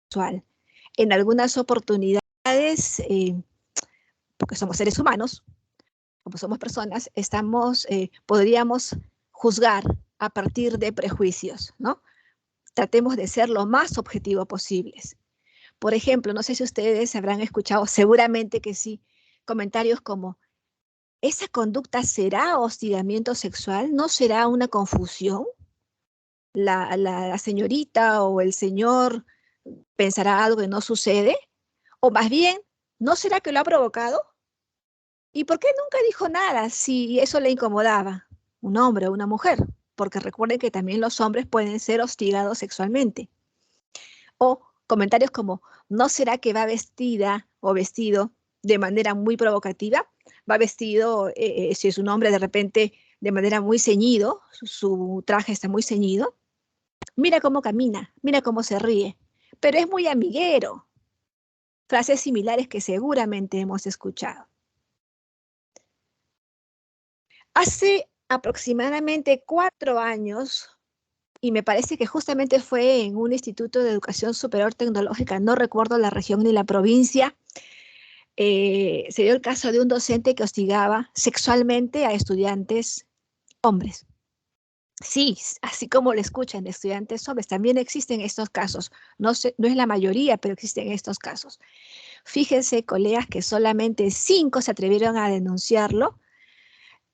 sexual. En algunas oportunidades, porque somos seres humanos, como somos personas, podríamos juzgar a partir de prejuicios, ¿no? Tratemos de ser lo más objetivo posibles. Por ejemplo, no sé si ustedes habrán escuchado, seguramente que sí, comentarios como, ¿esa conducta será hostigamiento sexual? ¿No será una confusión? La señorita o el señor pensará algo que no sucede, o más bien, ¿no será que lo ha provocado? ¿Y por qué nunca dijo nada si eso le incomodaba? Un hombre o una mujer, porque recuerden que también los hombres pueden ser hostigados sexualmente. O comentarios como, ¿no será que va vestida o vestido de manera muy provocativa? Va vestido, si es un hombre, de repente de manera muy ceñido, su traje está muy ceñido. Mira cómo camina, mira cómo se ríe, pero es muy amiguero. Frases similares que seguramente hemos escuchado. Hace aproximadamente 4 años, y me parece que justamente fue en un instituto de educación superior tecnológica, no recuerdo la región ni la provincia, se dio el caso de un docente que hostigaba sexualmente a estudiantes hombres. Sí, así como lo escuchan, estudiantes hombres, también existen estos casos. No es la mayoría, pero existen estos casos. Fíjense, colegas, que solamente 5 se atrevieron a denunciarlo,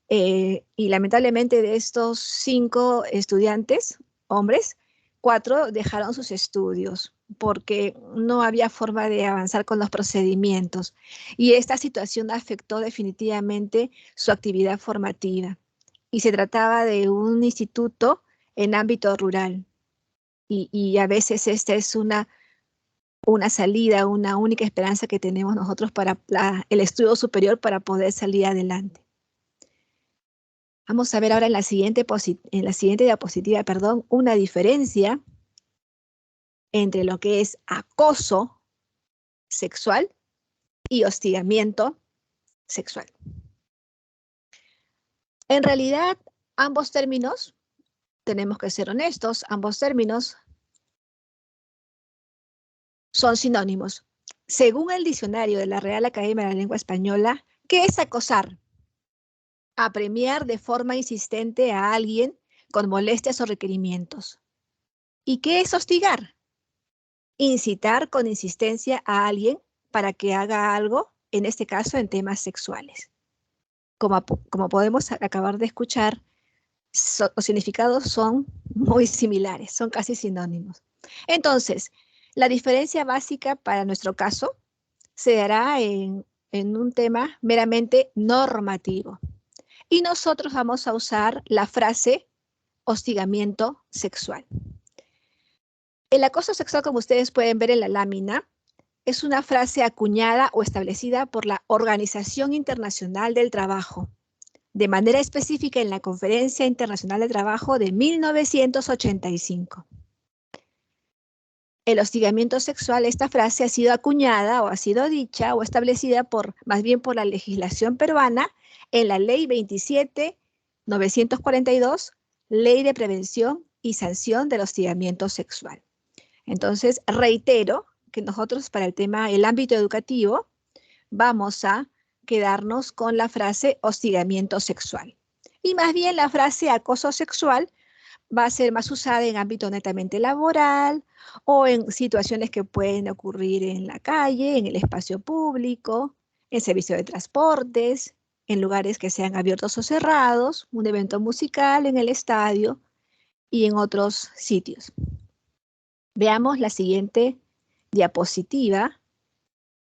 y lamentablemente de estos 5 estudiantes, hombres, 4 dejaron sus estudios porque no había forma de avanzar con los procedimientos. Y esta situación afectó definitivamente su actividad formativa. Y se trataba de un instituto en ámbito rural. Y a veces esta es una salida, una única esperanza que tenemos nosotros para el estudio superior para poder salir adelante. Vamos a ver ahora en la siguiente diapositiva, una diferencia entre lo que es acoso sexual y hostigamiento sexual. En realidad, ambos términos, tenemos que ser honestos, ambos términos son sinónimos. Según el diccionario de la Real Academia de la Lengua Española, ¿qué es acosar? Apremiar de forma insistente a alguien con molestias o requerimientos. ¿Y qué es hostigar? Incitar con insistencia a alguien para que haga algo, en este caso en temas sexuales. Como podemos acabar de escuchar, los significados son muy similares, son casi sinónimos. Entonces, la diferencia básica para nuestro caso se dará en un tema meramente normativo. Y nosotros vamos a usar la frase hostigamiento sexual. El acoso sexual, como ustedes pueden ver en la lámina, es una frase acuñada o establecida por la Organización Internacional del Trabajo, de manera específica en la Conferencia Internacional de Trabajo de 1985. El hostigamiento sexual, esta frase ha sido acuñada o ha sido dicha o establecida más bien por la legislación peruana en la Ley 27.942, Ley de Prevención y Sanción del Hostigamiento Sexual. Entonces, reitero que nosotros para el ámbito educativo vamos a quedarnos con la frase hostigamiento sexual. Y más bien la frase acoso sexual va a ser más usada en ámbito netamente laboral o en situaciones que pueden ocurrir en la calle, en el espacio público, en servicio de transportes, en lugares que sean abiertos o cerrados, un evento musical, en el estadio y en otros sitios. Veamos la siguiente diapositiva,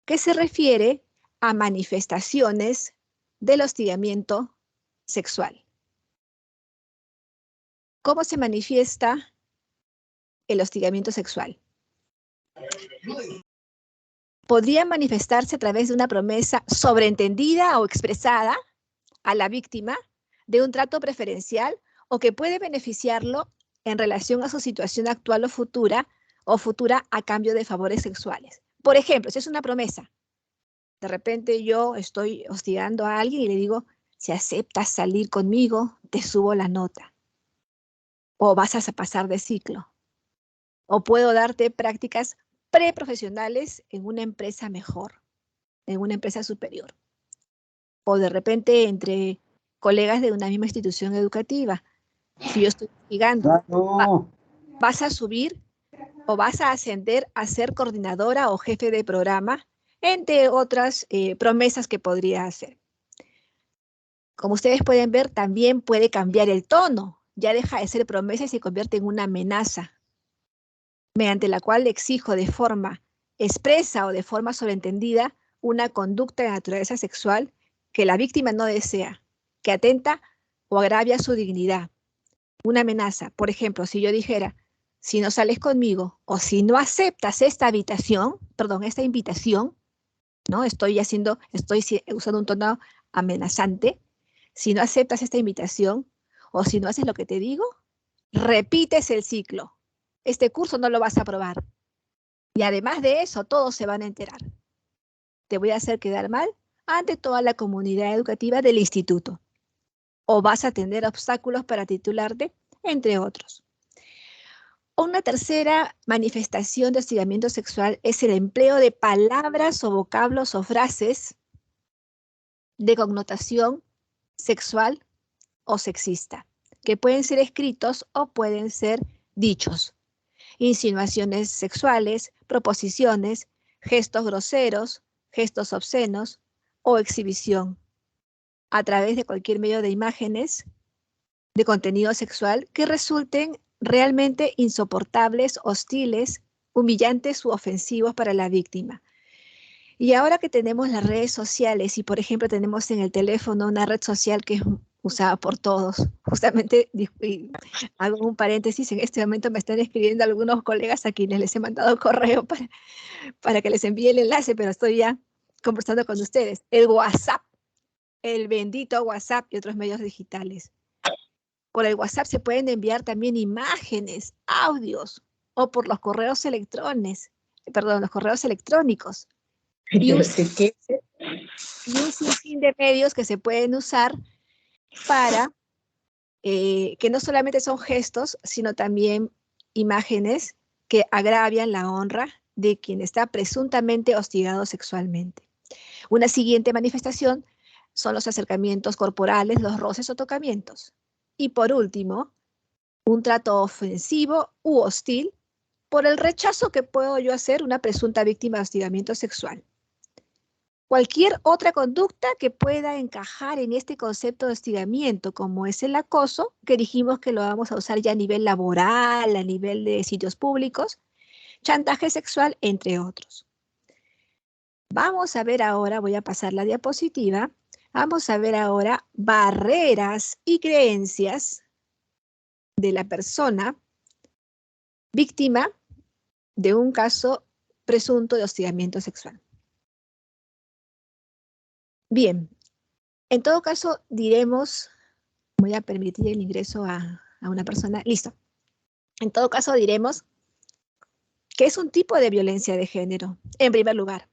que se refiere a manifestaciones del hostigamiento sexual. ¿Cómo se manifiesta el hostigamiento sexual? Podría manifestarse a través de una promesa sobreentendida o expresada a la víctima de un trato preferencial o que puede beneficiarlo en relación a su situación actual o futura a cambio de favores sexuales. Por ejemplo, si es una promesa, de repente yo estoy hostigando a alguien y le digo, si aceptas salir conmigo, te subo la nota. O vas a pasar de ciclo. O puedo darte prácticas preprofesionales en una empresa mejor, en una empresa superior. O de repente entre colegas de una misma institución educativa. Si yo estoy investigando, vas a subir o vas a ascender a ser coordinadora o jefe de programa, entre otras promesas que podría hacer. Como ustedes pueden ver, también puede cambiar el tono. Ya deja de ser promesa y se convierte en una amenaza, mediante la cual le exijo de forma expresa o de forma sobreentendida una conducta de naturaleza sexual que la víctima no desea, que atenta o agravia su dignidad. Una amenaza, por ejemplo, si yo dijera, si no sales conmigo o si no aceptas esta invitación, ¿no? Estoy usando un tono amenazante. Si no aceptas esta invitación o si no haces lo que te digo, repites el ciclo. Este curso no lo vas a aprobar. Y además de eso, todos se van a enterar. Te voy a hacer quedar mal ante toda la comunidad educativa del instituto. O vas a tener obstáculos para titularte, entre otros. Una tercera manifestación de hostigamiento sexual es el empleo de palabras o vocablos o frases de connotación sexual o sexista, que pueden ser escritos o pueden ser dichos. Insinuaciones sexuales, proposiciones, gestos groseros, gestos obscenos o exhibición a través de cualquier medio de imágenes de contenido sexual que resulten realmente insoportables, hostiles, humillantes u ofensivos para la víctima. Y ahora que tenemos las redes sociales y, por ejemplo, tenemos en el teléfono una red social que es usada por todos, justamente hago un paréntesis, en este momento me están escribiendo algunos colegas a quienes les he mandado correo para que les envíe el enlace, pero estoy ya conversando con ustedes. El WhatsApp, el bendito WhatsApp y otros medios digitales. Por el WhatsApp se pueden enviar también imágenes, audios, o por los correos electrónicos. Y un sinfín de medios que se pueden usar para que no solamente son gestos, sino también imágenes que agravian la honra de quien está presuntamente hostigado sexualmente. Una siguiente manifestación son los acercamientos corporales, los roces o tocamientos. Y por último, un trato ofensivo u hostil por el rechazo que puedo yo hacer una presunta víctima de hostigamiento sexual. Cualquier otra conducta que pueda encajar en este concepto de hostigamiento, como es el acoso, que dijimos que lo vamos a usar ya a nivel laboral, a nivel de sitios públicos, chantaje sexual, entre otros. Vamos a ver ahora, voy a pasar la diapositiva, vamos a ver ahora barreras y creencias de la persona víctima de un caso presunto de hostigamiento sexual. Bien, en todo caso diremos, voy a permitir el ingreso a una persona, listo. En todo caso diremos que es un tipo de violencia de género, en primer lugar,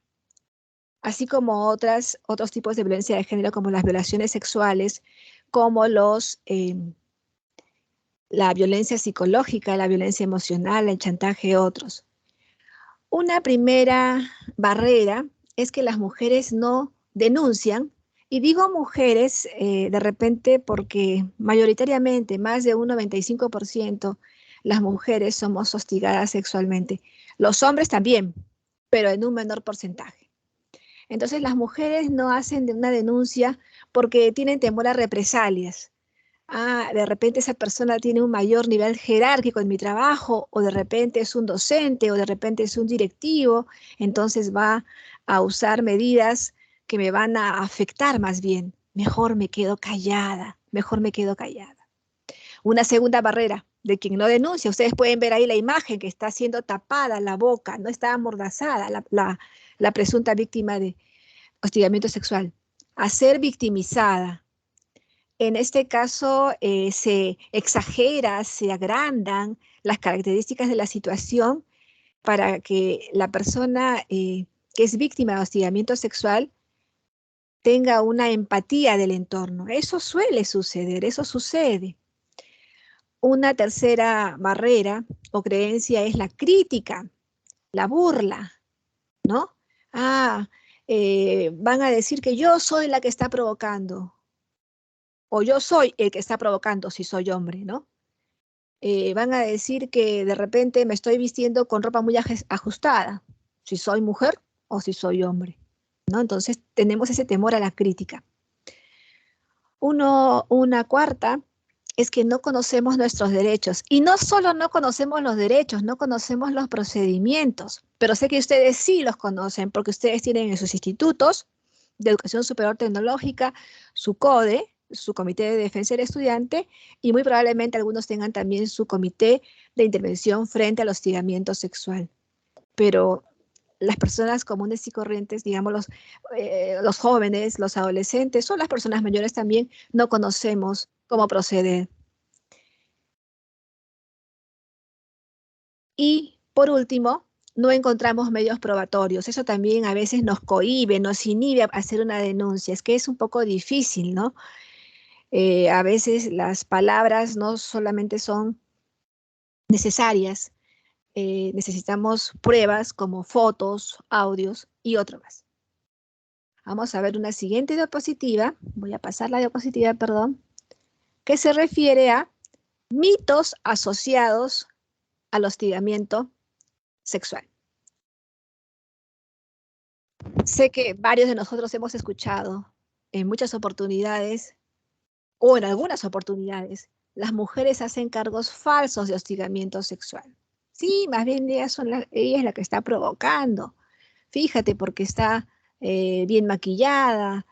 así como otros tipos de violencia de género como las violaciones sexuales, como la violencia psicológica, la violencia emocional, el chantaje, otros. Una primera barrera es que las mujeres no denuncian, y digo mujeres de repente porque mayoritariamente, más de un 95%, las mujeres somos hostigadas sexualmente. Los hombres también, pero en un menor porcentaje. Entonces las mujeres no hacen una denuncia porque tienen temor a represalias. De repente esa persona tiene un mayor nivel jerárquico en mi trabajo, o de repente es un docente, o de repente es un directivo, entonces va a usar medidas que me van a afectar más bien. Mejor me quedo callada, mejor me quedo callada. Una segunda barrera de quien no denuncia, ustedes pueden ver ahí la imagen que está siendo tapada la boca, no está amordazada la presunta víctima de hostigamiento sexual. A ser victimizada. En este caso se exagera, se agrandan las características de la situación para que la persona que es víctima de hostigamiento sexual tenga una empatía del entorno. Eso suele suceder, eso sucede. Una tercera barrera o creencia es la crítica la burla, ¿no? Van a decir que yo soy la que está provocando, o yo soy el que está provocando si soy hombre, ¿no? Van a decir que de repente me estoy vistiendo con ropa muy ajustada, si soy mujer o si soy hombre, ¿no? Entonces tenemos ese temor a la crítica. Una cuarta es que no conocemos nuestros derechos. Y no solo no conocemos los derechos, no conocemos los procedimientos, pero sé que ustedes sí los conocen porque ustedes tienen en sus institutos de educación superior tecnológica su CODE, su Comité de Defensa del Estudiante, y muy probablemente algunos tengan también su Comité de Intervención frente al hostigamiento sexual. Pero las personas comunes y corrientes, digamos los jóvenes, los adolescentes o las personas mayores también no conocemos cómo proceder. Y por último, no encontramos medios probatorios. Eso también a veces nos cohíbe, nos inhibe a hacer una denuncia. Es que es un poco difícil, ¿no? A veces las palabras no solamente son necesarias, necesitamos pruebas como fotos, audios y otro más. Vamos a ver una siguiente diapositiva, voy a pasar la diapositiva, perdón, que se refiere a mitos asociados al hostigamiento sexual. Sé que varios de nosotros hemos escuchado en muchas oportunidades, o en algunas oportunidades, las mujeres hacen cargos falsos de hostigamiento sexual. Sí, más bien ella es la que está provocando. Fíjate porque está bien maquillada,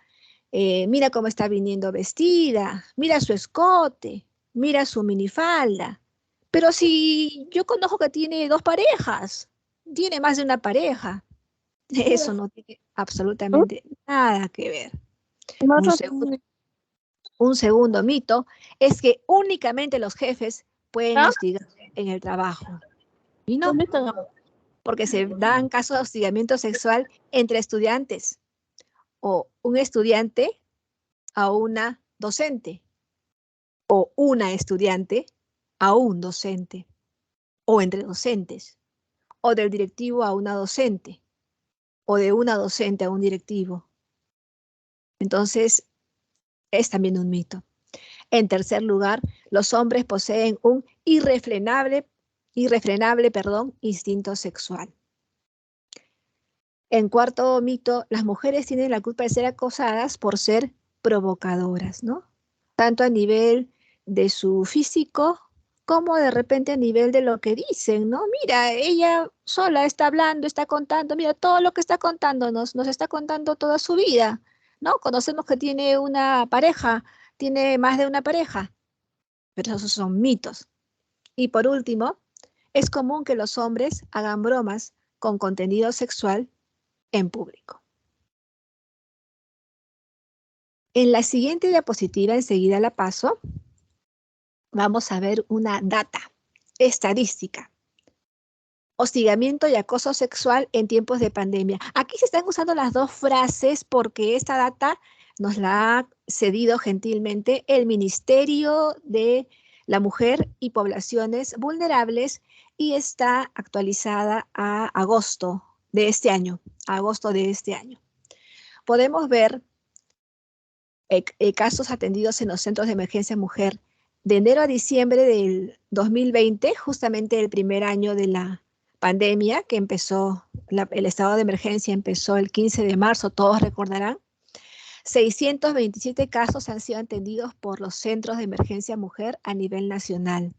mira cómo está viniendo vestida, mira su escote, mira su minifalda. Pero si yo conozco que tiene dos parejas, tiene más de una pareja, eso no tiene absolutamente nada que ver. Un segundo mito es que únicamente los jefes pueden hostigar en el trabajo. Y no, porque se dan casos de hostigamiento sexual entre estudiantes o un estudiante a una docente o una estudiante a un docente o entre docentes o del directivo a una docente o de una docente a un directivo. Entonces, es también un mito. En tercer lugar, los hombres poseen un irrefrenable instinto sexual. En cuarto mito, las mujeres tienen la culpa de ser acosadas por ser provocadoras, ¿no? Tanto a nivel de su físico como de repente a nivel de lo que dicen, ¿no? Mira, ella sola está hablando, está contando, mira todo lo que está contándonos, nos está contando toda su vida, ¿no? Conocemos que tiene una pareja, tiene más de una pareja, pero esos son mitos. Y por último, es común que los hombres hagan bromas con contenido sexual en público. En la siguiente diapositiva, enseguida la paso, vamos a ver una data estadística. Hostigamiento y acoso sexual en tiempos de pandemia. Aquí se están usando las dos frases porque esta data nos la ha cedido gentilmente el Ministerio de la Mujer y Poblaciones Vulnerables y está actualizada a agosto de este año. Podemos ver casos atendidos en los centros de emergencia mujer de enero a diciembre del 2020, justamente el primer año de la pandemia que empezó, el estado de emergencia empezó el 15 de marzo, todos recordarán. 627 casos han sido atendidos por los centros de emergencia mujer a nivel nacional.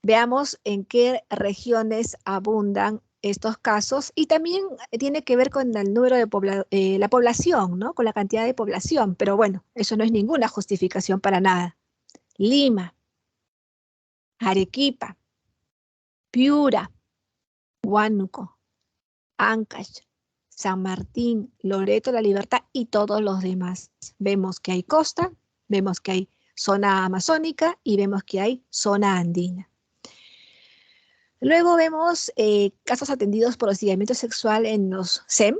Veamos en qué regiones abundan estos casos y también tiene que ver con el número de la población, ¿no? Con la cantidad de población, pero bueno, eso no es ninguna justificación para nada. Lima, Arequipa, Piura, Huánuco, Ancash, San Martín, Loreto, La Libertad y todos los demás. Vemos que hay costa, vemos que hay zona amazónica y vemos que hay zona andina. Luego vemos casos atendidos por hostigamiento sexual en los SEM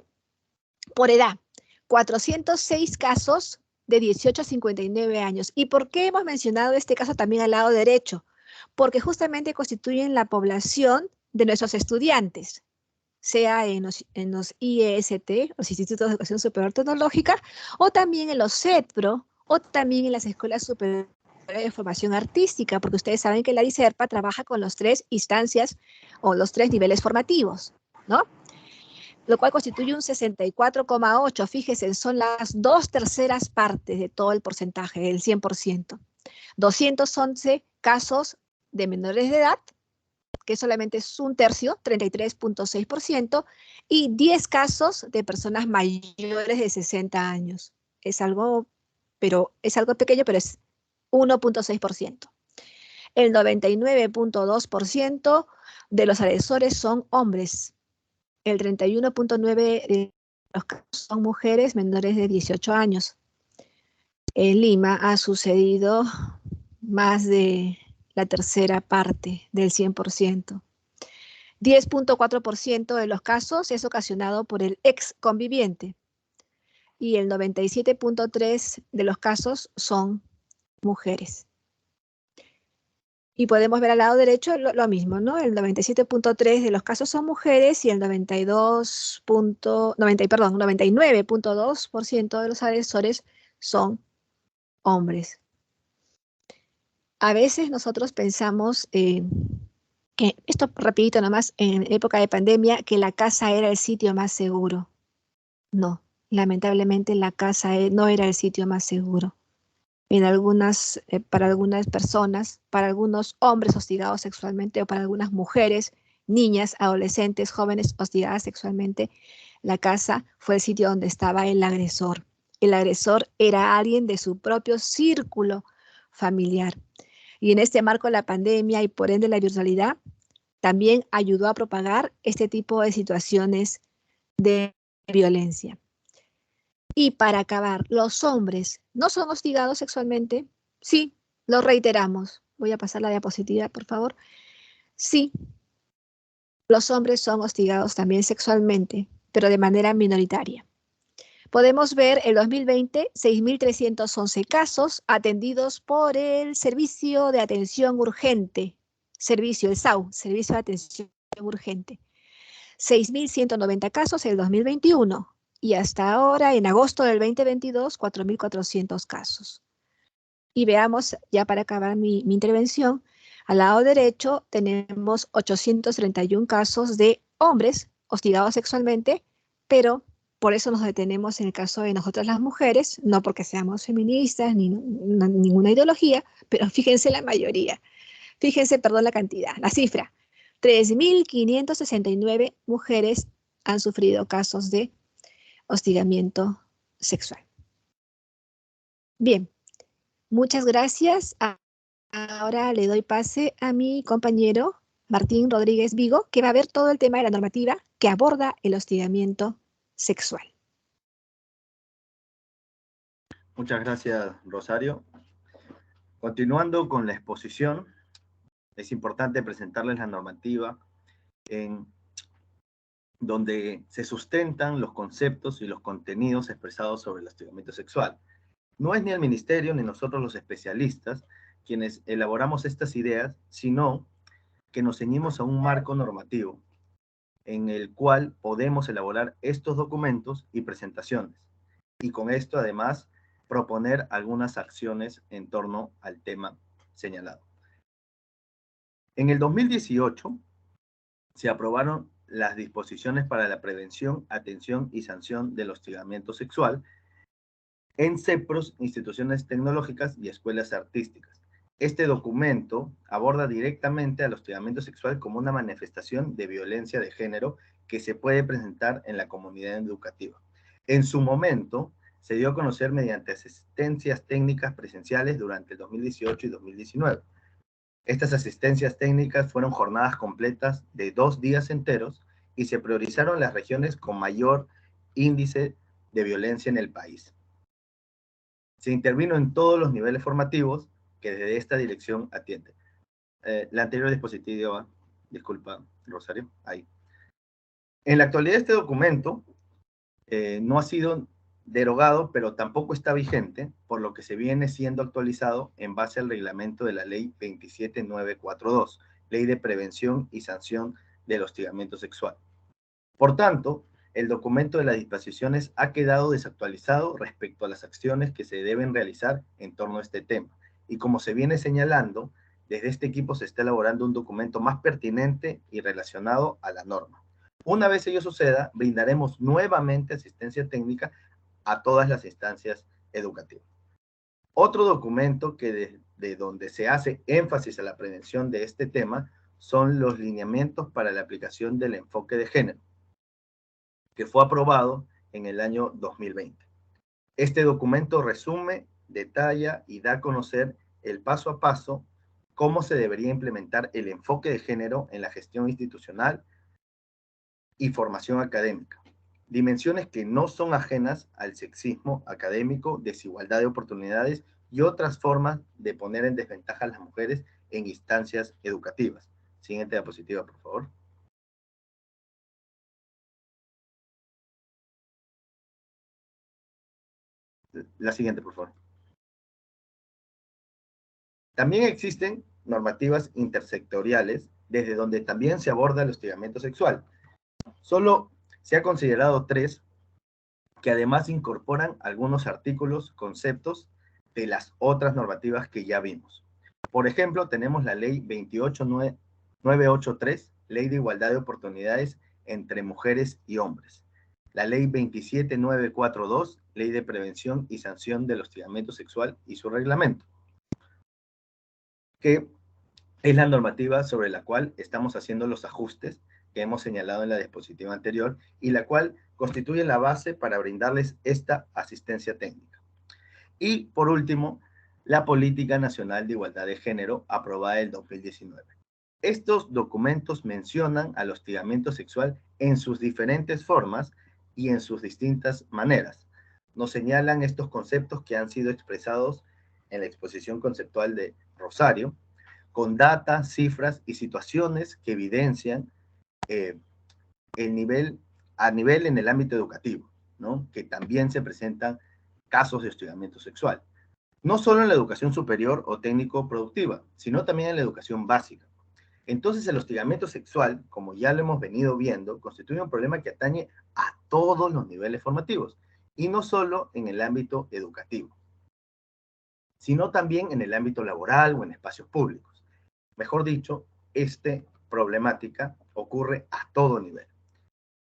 por edad. 406 casos de 18 a 59 años. ¿Y por qué hemos mencionado este caso también al lado derecho? Porque justamente constituyen la población de nuestros estudiantes. sea en los IEST, los Institutos de Educación Superior Tecnológica, o también en los CETPRO, o también en las Escuelas Superiores de Formación Artística, porque ustedes saben que la ISERPA trabaja con los 3 instancias o los 3 niveles formativos, ¿no? Lo cual constituye un 64,8. Fíjense, son las 2/3 partes de todo el porcentaje, el 100%. 211 casos de menores de edad, que solamente es un tercio, 33,6%, y 10 casos de personas mayores de 60 años. Es algo pequeño, pero es 1,6%. El 99,2% de los agresores son hombres. El 31,9% de los casos son mujeres menores de 18 años. En Lima ha sucedido más de la tercera parte del 100%. 10,4% de los casos es ocasionado por el ex conviviente y el 97,3% de los casos son mujeres. Y podemos ver al lado derecho lo mismo, ¿no? El 97,3% de los casos son mujeres y el 99,2% de los agresores son hombres. A veces nosotros pensamos, que esto rapidito nomás, en época de pandemia, que la casa era el sitio más seguro. No, lamentablemente la casa no era el sitio más seguro. Para algunas personas, para algunos hombres hostigados sexualmente o para algunas mujeres, niñas, adolescentes, jóvenes hostigadas sexualmente, la casa fue el sitio donde estaba el agresor. El agresor era alguien de su propio círculo familiar. Y en este marco de la pandemia y por ende la virtualidad, también ayudó a propagar este tipo de situaciones de violencia. Y para acabar, los hombres no son hostigados sexualmente. Sí, lo reiteramos. Voy a pasar la diapositiva, por favor. Sí, los hombres son hostigados también sexualmente, pero de manera minoritaria. Podemos ver en 2020 6.311 casos atendidos por el Servicio de Atención Urgente, el SAU, Servicio de Atención Urgente. 6.190 casos en el 2021 y hasta ahora, en agosto del 2022, 4.400 casos. Y veamos, ya para acabar mi intervención, al lado derecho tenemos 831 casos de hombres hostigados sexualmente, pero por eso nos detenemos en el caso de nosotras las mujeres, no porque seamos feministas ni ninguna ideología, pero fíjense la mayoría. Fíjense, perdón, la cantidad, la cifra. 3.569 mujeres han sufrido casos de hostigamiento sexual. Bien, muchas gracias. Ahora le doy pase a mi compañero Martín Rodríguez Vigo, que va a ver todo el tema de la normativa que aborda el hostigamiento sexual. Muchas gracias, Rosario. Continuando con la exposición, es importante presentarles la normativa en donde se sustentan los conceptos y los contenidos expresados sobre el hostigamiento sexual. No es ni el ministerio ni nosotros los especialistas quienes elaboramos estas ideas, sino que nos ceñimos a un marco normativo en el cual podemos elaborar estos documentos y presentaciones. Y con esto, además, proponer algunas acciones en torno al tema señalado. En el 2018 se aprobaron las disposiciones para la prevención, atención y sanción del hostigamiento sexual en CEPROS, instituciones tecnológicas y escuelas artísticas. Este documento aborda directamente al hostigamiento sexual como una manifestación de violencia de género que se puede presentar en la comunidad educativa. En su momento, se dio a conocer mediante asistencias técnicas presenciales durante el 2018 y 2019. Estas asistencias técnicas fueron jornadas completas de 2 días enteros y se priorizaron las regiones con mayor índice de violencia en el país. Se intervino en todos los niveles formativos que desde esta dirección atienden. La anterior diapositiva, disculpa, Rosario, ahí. En la actualidad este documento no ha sido derogado, pero tampoco está vigente, por lo que se viene siendo actualizado en base al reglamento de la Ley 27942, Ley de Prevención y Sanción del Hostigamiento Sexual. Por tanto, el documento de las disposiciones ha quedado desactualizado respecto a las acciones que se deben realizar en torno a este tema. Y como se viene señalando, desde este equipo se está elaborando un documento más pertinente y relacionado a la norma. Una vez ello suceda, brindaremos nuevamente asistencia técnica a todas las instancias educativas. Otro documento que de donde se hace énfasis a la prevención de este tema son los lineamientos para la aplicación del enfoque de género, que fue aprobado en el año 2020. Este documento resume, detalla y da a conocer el paso a paso cómo se debería implementar el enfoque de género en la gestión institucional y formación académica. Dimensiones que no son ajenas al sexismo académico, desigualdad de oportunidades y otras formas de poner en desventaja a las mujeres en instancias educativas. Siguiente diapositiva, por favor. La siguiente, por favor. También existen normativas intersectoriales desde donde también se aborda el hostigamiento sexual. Solo se ha considerado 3 que además incorporan algunos artículos, conceptos de las otras normativas que ya vimos. Por ejemplo, tenemos la ley 28983, Ley de Igualdad de Oportunidades entre Mujeres y Hombres. La ley 27942, Ley de Prevención y Sanción del Hostigamiento Sexual y su reglamento, que es la normativa sobre la cual estamos haciendo los ajustes que hemos señalado en la diapositiva anterior y la cual constituye la base para brindarles esta asistencia técnica. Y por último, la Política Nacional de Igualdad de Género aprobada en 2019. Estos documentos mencionan al hostigamiento sexual en sus diferentes formas y en sus distintas maneras. Nos señalan estos conceptos que han sido expresados en la exposición conceptual de Rosario, con datas, cifras y situaciones que evidencian a nivel en el ámbito educativo, ¿no? Que también se presentan casos de hostigamiento sexual. No solo en la educación superior o técnico-productiva, sino también en la educación básica. Entonces, el hostigamiento sexual, como ya lo hemos venido viendo, constituye un problema que atañe a todos los niveles formativos, y no solo en el ámbito educativo, sino también en el ámbito laboral o en espacios públicos. Mejor dicho, esta problemática ocurre a todo nivel.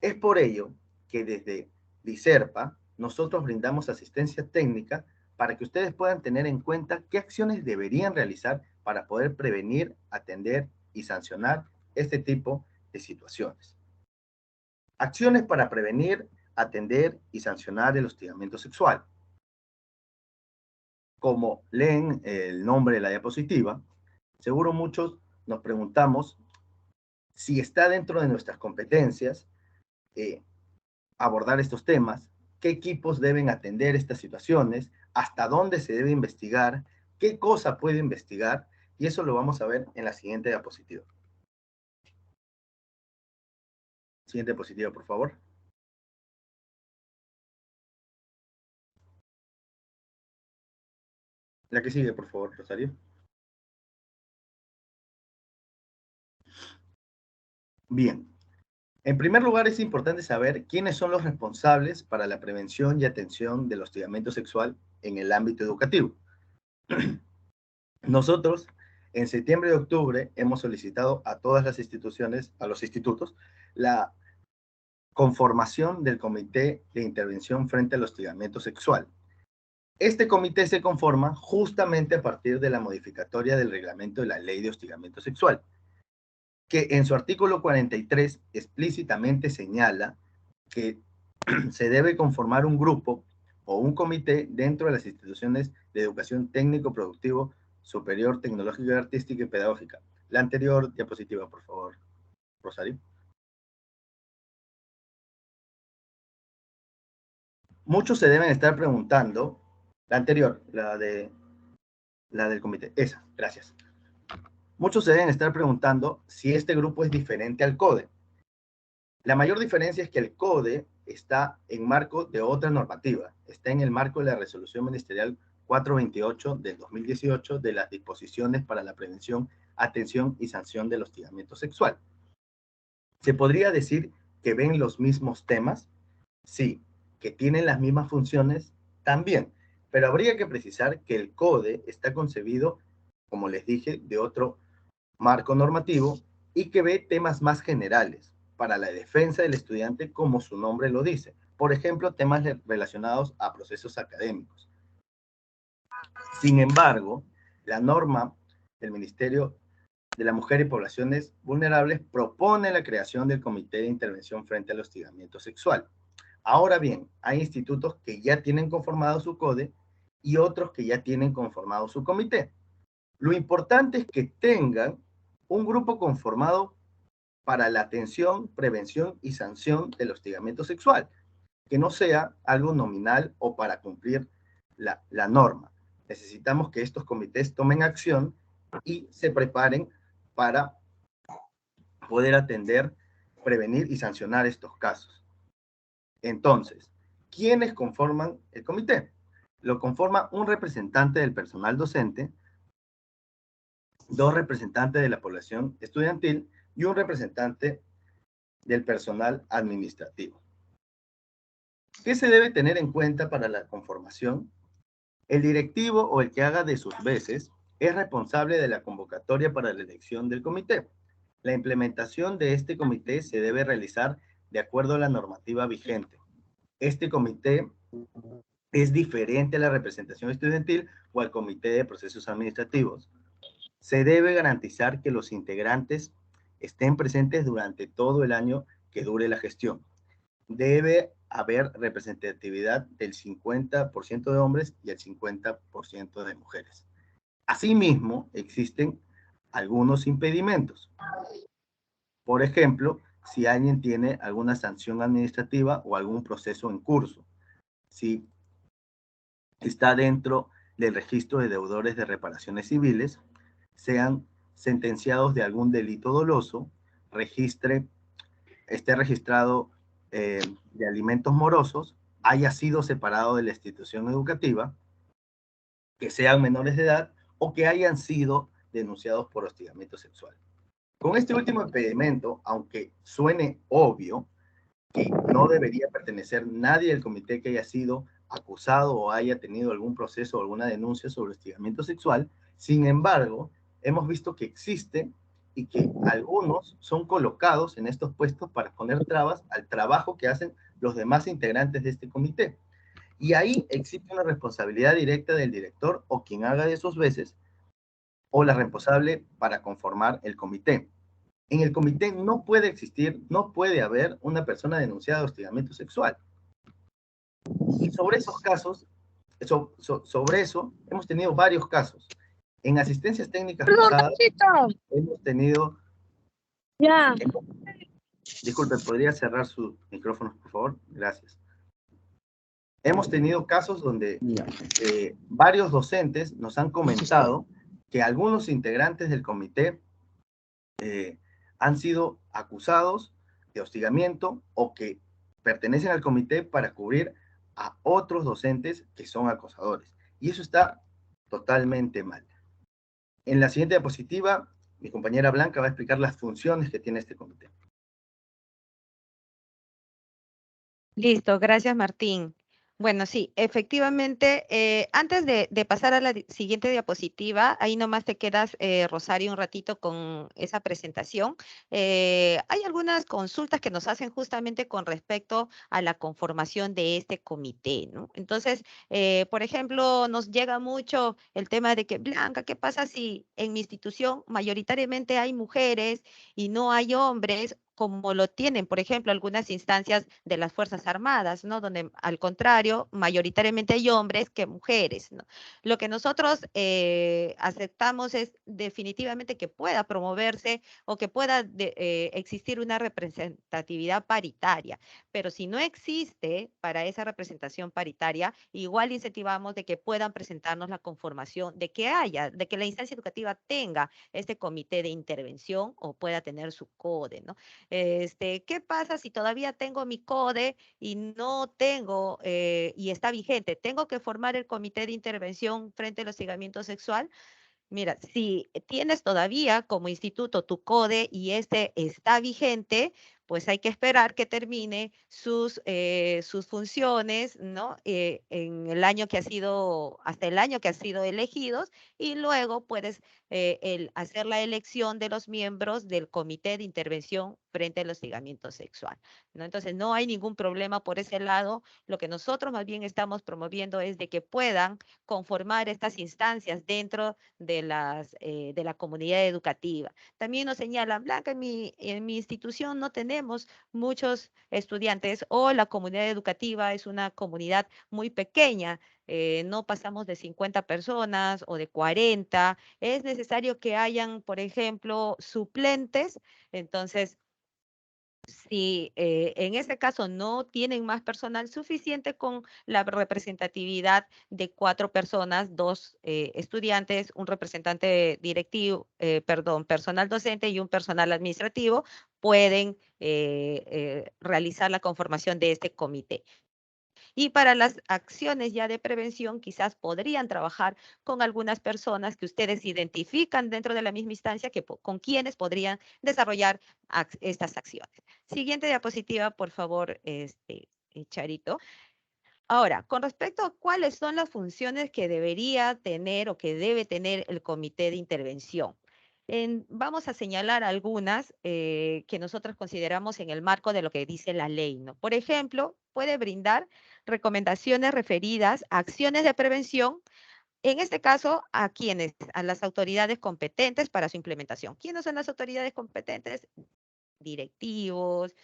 Es por ello que desde Diserpa nosotros brindamos asistencia técnica para que ustedes puedan tener en cuenta qué acciones deberían realizar para poder prevenir, atender y sancionar este tipo de situaciones. Acciones para prevenir, atender y sancionar el hostigamiento sexual. Como leen el nombre de la diapositiva, seguro muchos nos preguntamos si está dentro de nuestras competencias abordar estos temas, qué equipos deben atender estas situaciones, hasta dónde se debe investigar, qué cosa puede investigar, y eso lo vamos a ver en la siguiente diapositiva. Siguiente diapositiva, por favor. La que sigue, por favor, Rosario. Bien. En primer lugar, es importante saber quiénes son los responsables para la prevención y atención del hostigamiento sexual en el ámbito educativo. Nosotros, en septiembre y octubre, hemos solicitado a todas las instituciones, a los institutos, la conformación del Comité de Intervención frente al Hostigamiento Sexual. Este comité se conforma justamente a partir de la modificatoria del reglamento de la Ley de Hostigamiento Sexual, que en su artículo 43 explícitamente señala que se debe conformar un grupo o un comité dentro de las instituciones de educación técnico-productivo superior, tecnológica, artística y pedagógica. La anterior diapositiva, por favor, Rosario. Muchos se deben estar preguntando, la anterior, la del comité, esa, gracias. Muchos se deben estar preguntando si este grupo es diferente al CODE. La mayor diferencia es que el CODE está en marco de otra normativa, está en el marco de la Resolución Ministerial 428 del 2018 de las disposiciones para la prevención, atención y sanción del hostigamiento sexual. Se podría decir que ven los mismos temas, sí, que tienen las mismas funciones, también. Pero habría que precisar que el CODE está concebido, como les dije, de otro marco normativo y que ve temas más generales para la defensa del estudiante, como su nombre lo dice. Por ejemplo, temas relacionados a procesos académicos. Sin embargo, la norma del Ministerio de la Mujer y Poblaciones Vulnerables propone la creación del Comité de Intervención frente al hostigamiento sexual. Ahora bien, hay institutos que ya tienen conformado su CODE y otros que ya tienen conformado su comité. Lo importante es que tengan un grupo conformado para la atención, prevención y sanción del hostigamiento sexual, que no sea algo nominal o para cumplir la norma. Necesitamos que estos comités tomen acción y se preparen para poder atender, prevenir y sancionar estos casos. Entonces, ¿quiénes conforman el comité? Lo conforma un representante del personal docente, 2 representantes de la población estudiantil y un representante del personal administrativo. ¿Qué se debe tener en cuenta para la conformación? El directivo o el que haga de sus veces es responsable de la convocatoria para la elección del comité. La implementación de este comité se debe realizar de acuerdo a la normativa vigente. Este comité es diferente a la representación estudiantil o al comité de procesos administrativos. Se debe garantizar que los integrantes estén presentes durante todo el año que dure la gestión. Debe haber representatividad del 50% de hombres y el 50% de mujeres. Asimismo, existen algunos impedimentos. Por ejemplo, si alguien tiene alguna sanción administrativa o algún proceso en curso, si está dentro del registro de deudores de reparaciones civiles, sean sentenciados de algún delito doloso, esté registrado de alimentos morosos, haya sido separado de la institución educativa, que sean menores de edad o que hayan sido denunciados por hostigamiento sexual. Con este último impedimento, aunque suene obvio que no debería pertenecer nadie del comité que haya sido acusado o haya tenido algún proceso o alguna denuncia sobre hostigamiento sexual, sin embargo, hemos visto que existe y que algunos son colocados en estos puestos para poner trabas al trabajo que hacen los demás integrantes de este comité. Y ahí existe una responsabilidad directa del director o quien haga de sus veces, o la responsable para conformar el comité. En el comité no puede existir, no puede haber una persona denunciada de hostigamiento sexual. Y sobre esos casos, sobre eso, hemos tenido varios casos. En asistencias técnicas pasadas, hemos tenido... Ya. Disculpe, ¿podría cerrar su micrófono, por favor? Gracias. Hemos tenido casos donde varios docentes nos han comentado que algunos integrantes del comité han sido acusados de hostigamiento o que pertenecen al comité para cubrir a otros docentes que son acosadores. Y eso está totalmente mal. En la siguiente diapositiva, mi compañera Blanca va a explicar las funciones que tiene este comité. Listo, gracias Martín. Bueno, sí, efectivamente, antes de pasar a la siguiente diapositiva, ahí nomás te quedas, Rosario, un ratito con esa presentación. Hay algunas consultas que nos hacen justamente con respecto a la conformación de este comité, ¿no? Entonces, por ejemplo, nos llega mucho el tema de que, Blanca, ¿qué pasa si en mi institución mayoritariamente hay mujeres y no hay hombres, como lo tienen, por ejemplo, algunas instancias de las Fuerzas Armadas, ¿no? Donde, al contrario, mayoritariamente hay hombres que mujeres, ¿no? Lo que nosotros aceptamos es definitivamente que pueda promoverse o que pueda existir una representatividad paritaria, pero si no existe para esa representación paritaria, igual incentivamos de que puedan presentarnos la conformación, de que la instancia educativa tenga este comité de intervención o pueda tener su CODE, ¿no? ¿Qué pasa si todavía tengo mi CODE y no tengo, y está vigente? ¿Tengo que formar el comité de intervención frente al hostigamiento sexual? Mira, si tienes todavía como instituto tu CODE y este está vigente, pues hay que esperar que termine sus funciones, ¿no? En el año que ha sido, hasta el año que han sido elegidos, y luego puedes hacer la elección de los miembros del Comité de Intervención frente al hostigamiento sexual, ¿no? Entonces, no hay ningún problema por ese lado. Lo que nosotros más bien estamos promoviendo es de que puedan conformar estas instancias dentro de la comunidad educativa. También nos señalan, Blanca, en mi institución no tenemos muchos estudiantes, o la comunidad educativa es una comunidad muy pequeña, no pasamos de 50 personas o de 40. Es necesario que hayan, por ejemplo, suplentes. Entonces, si en este caso no tienen más personal suficiente, con la representatividad de 4 personas, 2 estudiantes, un representante directivo, perdón, personal docente y un personal administrativo, pueden realizar la conformación de este comité. Y para las acciones ya de prevención, quizás podrían trabajar con algunas personas que ustedes identifican dentro de la misma instancia, con quienes podrían desarrollar estas acciones. Siguiente diapositiva, por favor, Charito. Ahora, con respecto a cuáles son las funciones que debería tener o que debe tener el comité de intervención. Vamos a señalar algunas que nosotros consideramos en el marco de lo que dice la ley, ¿no? Por ejemplo, puede brindar recomendaciones referidas a acciones de prevención, en este caso, ¿a quiénes? A las autoridades competentes para su implementación. ¿Quiénes son las autoridades competentes? Directivos,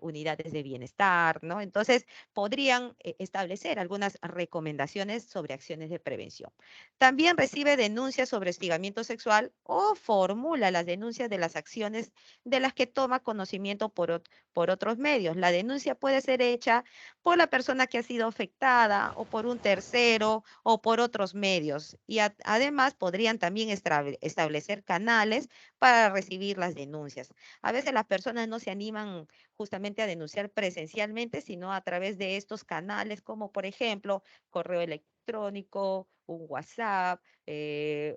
unidades de bienestar, ¿no? Entonces, podrían establecer algunas recomendaciones sobre acciones de prevención. También recibe denuncias sobre hostigamiento sexual o formula las denuncias de las acciones de las que toma conocimiento por otros medios. La denuncia puede ser hecha por la persona que ha sido afectada, o por un tercero, o por otros medios. Y además podrían también establecer canales para recibir las denuncias. A veces las personas no se animan justamente a denunciar presencialmente, sino a través de estos canales, como por ejemplo correo electrónico, un WhatsApp,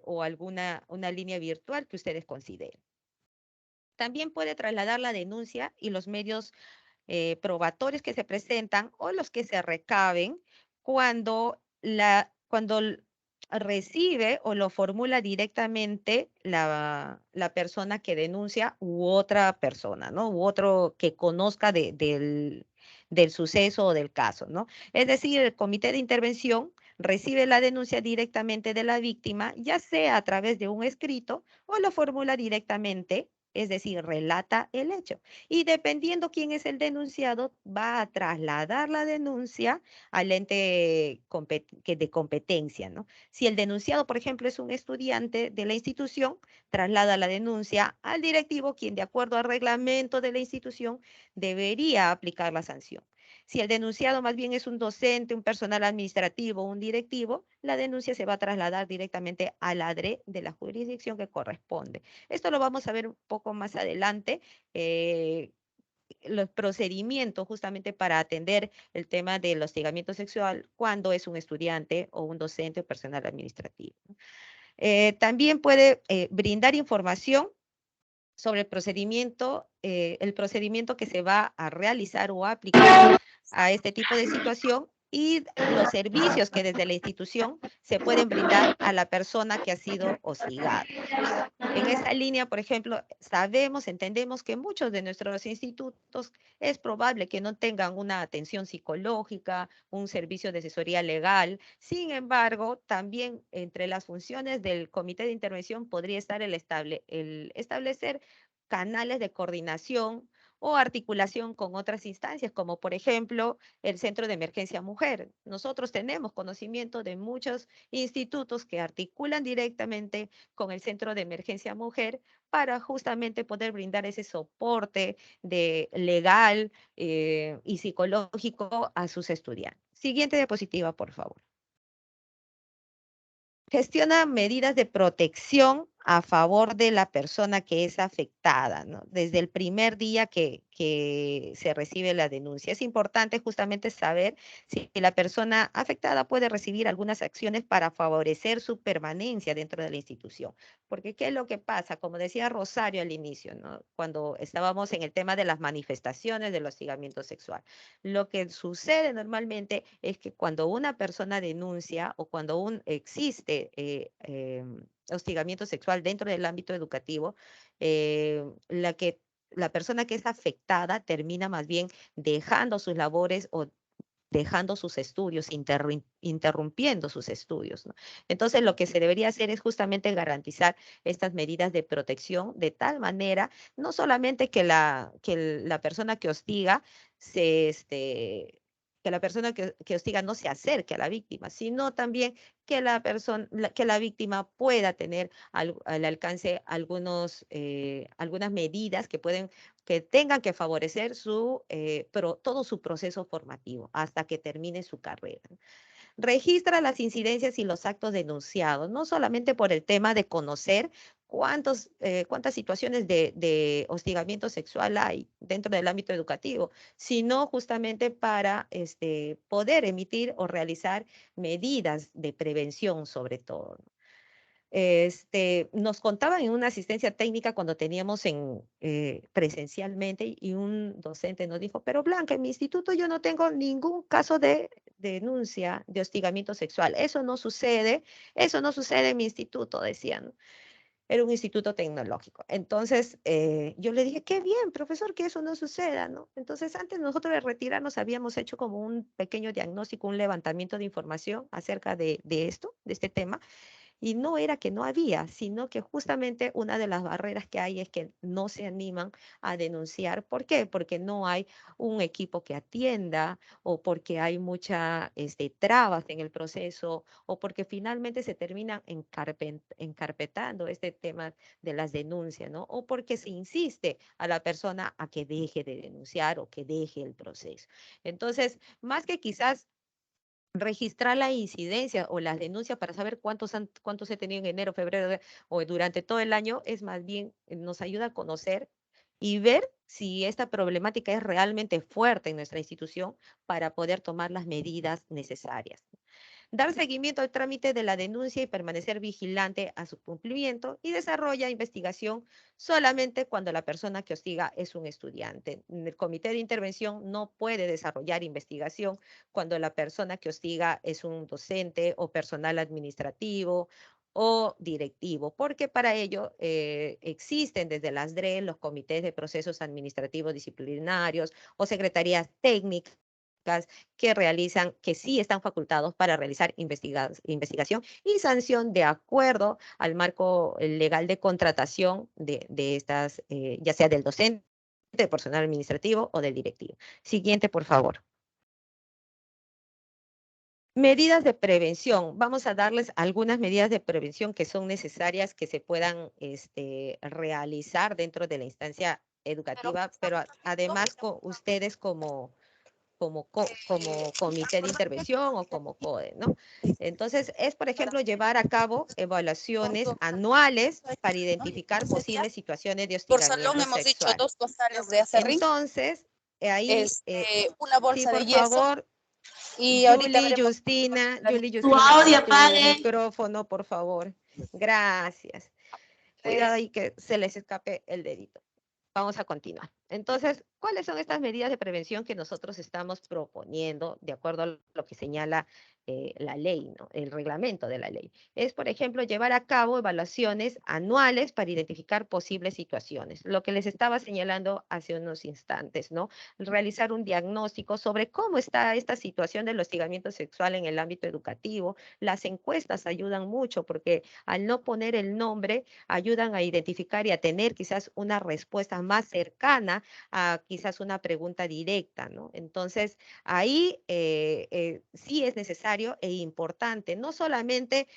o una línea virtual que ustedes consideren. También puede trasladar la denuncia y los medios probatorios que se presentan o los que se recaben cuando recibe o lo formula directamente la persona que denuncia, u otra persona, ¿no? U otro que conozca del suceso o del caso, ¿no? Es decir, el comité de intervención recibe la denuncia directamente de la víctima, ya sea a través de un escrito, o lo formula directamente, es decir, relata el hecho. Y dependiendo quién es el denunciado, va a trasladar la denuncia al ente de competencia, ¿no? Si el denunciado, por ejemplo, es un estudiante de la institución, traslada la denuncia al directivo, quien de acuerdo al reglamento de la institución debería aplicar la sanción. Si el denunciado más bien es un docente, un personal administrativo, un directivo, la denuncia se va a trasladar directamente al ADRE de la jurisdicción que corresponde. Esto lo vamos a ver un poco más adelante, los procedimientos justamente para atender el tema del hostigamiento sexual cuando es un estudiante o un docente o personal administrativo. También puede brindar información sobre el procedimiento que se va a realizar o a aplicar a este tipo de situación, y los servicios que desde la institución se pueden brindar a la persona que ha sido hostigada. En esa línea, por ejemplo, entendemos que muchos de nuestros institutos es probable que no tengan una atención psicológica, un servicio de asesoría legal. Sin embargo, también entre las funciones del comité de intervención podría estar el establecer canales de coordinación o articulación con otras instancias, como por ejemplo el Centro de Emergencia Mujer. Nosotros tenemos conocimiento de muchos institutos que articulan directamente con el Centro de Emergencia Mujer para justamente poder brindar ese soporte legal y psicológico a sus estudiantes. Siguiente diapositiva, por favor. Gestiona medidas de protección a favor de la persona que es afectada, ¿no? Desde el primer día que se recibe la denuncia. Es importante justamente saber si la persona afectada puede recibir algunas acciones para favorecer su permanencia dentro de la institución. Porque ¿qué es lo que pasa? Como decía Rosario al inicio, ¿no? Cuando estábamos en el tema de las manifestaciones del hostigamiento sexual. Lo que sucede normalmente es que cuando una persona denuncia o cuando existe hostigamiento sexual dentro del ámbito educativo, la persona que es afectada termina más bien dejando sus labores o dejando sus estudios, interrumpiendo sus estudios, ¿no? Entonces, lo que se debería hacer es justamente garantizar estas medidas de protección de tal manera, no solamente que la persona que hostiga que la persona que hostiga no se acerque a la víctima, sino también que que la víctima pueda tener al alcance algunas medidas que tengan que favorecer todo su proceso formativo hasta que termine su carrera. Registra las incidencias y los actos denunciados, no solamente por el tema de conocer cuántas situaciones de hostigamiento sexual hay dentro del ámbito educativo, sino justamente para poder emitir o realizar medidas de prevención sobre todo, ¿no? Nos contaban en una asistencia técnica cuando teníamos presencialmente y un docente nos dijo, pero Blanca, en mi instituto yo no tengo ningún caso de denuncia de hostigamiento sexual. Eso no sucede en mi instituto, decían. Era un instituto tecnológico. Entonces, yo le dije, qué bien, profesor, que eso no suceda, ¿no? Entonces, antes nosotros de retirarnos habíamos hecho como un pequeño diagnóstico, un levantamiento de información acerca de esto, de este tema. Y no era que no había, sino que justamente una de las barreras que hay es que no se animan a denunciar. ¿Por qué? Porque no hay un equipo que atienda o porque hay muchas trabas en el proceso o porque finalmente se terminan encarpetando este tema de las denuncias, ¿no? O porque se insiste a la persona a que deje de denunciar o que deje el proceso. Entonces, más que quizás registrar la incidencia o las denuncias para saber cuántos he tenido en enero, febrero o durante todo el año, es más bien, nos ayuda a conocer y ver si esta problemática es realmente fuerte en nuestra institución para poder tomar las medidas necesarias. Dar seguimiento al trámite de la denuncia y permanecer vigilante a su cumplimiento y desarrolla investigación solamente cuando la persona que hostiga es un estudiante. El comité de intervención no puede desarrollar investigación cuando la persona que hostiga es un docente o personal administrativo o directivo, porque para ello existen desde las DRE, los comités de procesos administrativos disciplinarios o secretarías técnicas que sí están facultados para realizar investigación y sanción de acuerdo al marco legal de contratación de estas, ya sea del docente, del personal administrativo o del directivo. Siguiente, por favor. Medidas de prevención. Vamos a darles algunas medidas de prevención que son necesarias que se puedan realizar dentro de la instancia educativa, pero además con ustedes como comité de intervención o como CODE, ¿no? Entonces, es, por ejemplo, llevar a cabo evaluaciones anuales para identificar posibles situaciones de Por salón hostigamiento hemos dicho sexual. 2 costales de acerrín, Entonces, ahí, una sí, bolsa por de yeso favor, y ahorita Julie, veremos. Justina, Tu audio tu apague. micrófono, por favor. Gracias. Cuidado ahí que se les escape el dedito. Vamos a continuar. Entonces, ¿cuáles son estas medidas de prevención que nosotros estamos proponiendo de acuerdo a lo que señala la ley, ¿no? El reglamento de la ley? Es, por ejemplo, llevar a cabo evaluaciones anuales para identificar posibles situaciones. Lo que les estaba señalando hace unos instantes, ¿no? Realizar un diagnóstico sobre cómo está esta situación del hostigamiento sexual en el ámbito educativo. Las encuestas ayudan mucho porque al no poner el nombre, ayudan a identificar y a tener quizás una respuesta más cercana a quizás una pregunta directa, ¿no? Entonces, ahí sí es necesario e importante, no solamente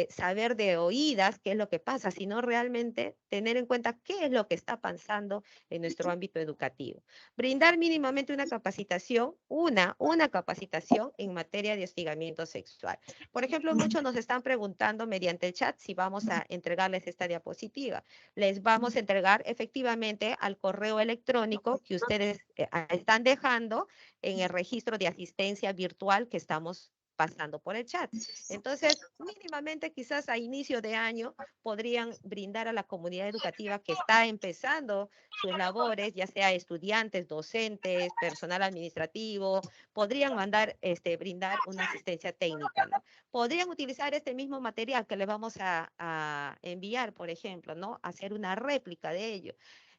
saber de oídas qué es lo que pasa, sino realmente tener en cuenta qué es lo que está pasando en nuestro ámbito educativo. Brindar mínimamente una capacitación, una capacitación en materia de hostigamiento sexual. Por ejemplo, muchos nos están preguntando mediante el chat si vamos a entregarles esta diapositiva. Les vamos a entregar efectivamente al correo electrónico que ustedes están dejando en el registro de asistencia virtual que estamos pasando por el chat. Entonces, mínimamente quizás a inicio de año podrían brindar a la comunidad educativa que está empezando sus labores, ya sea estudiantes, docentes, personal administrativo, podrían brindar una asistencia técnica, ¿no? Podrían utilizar este mismo material que les vamos a enviar, por ejemplo, ¿no? Hacer una réplica de ello.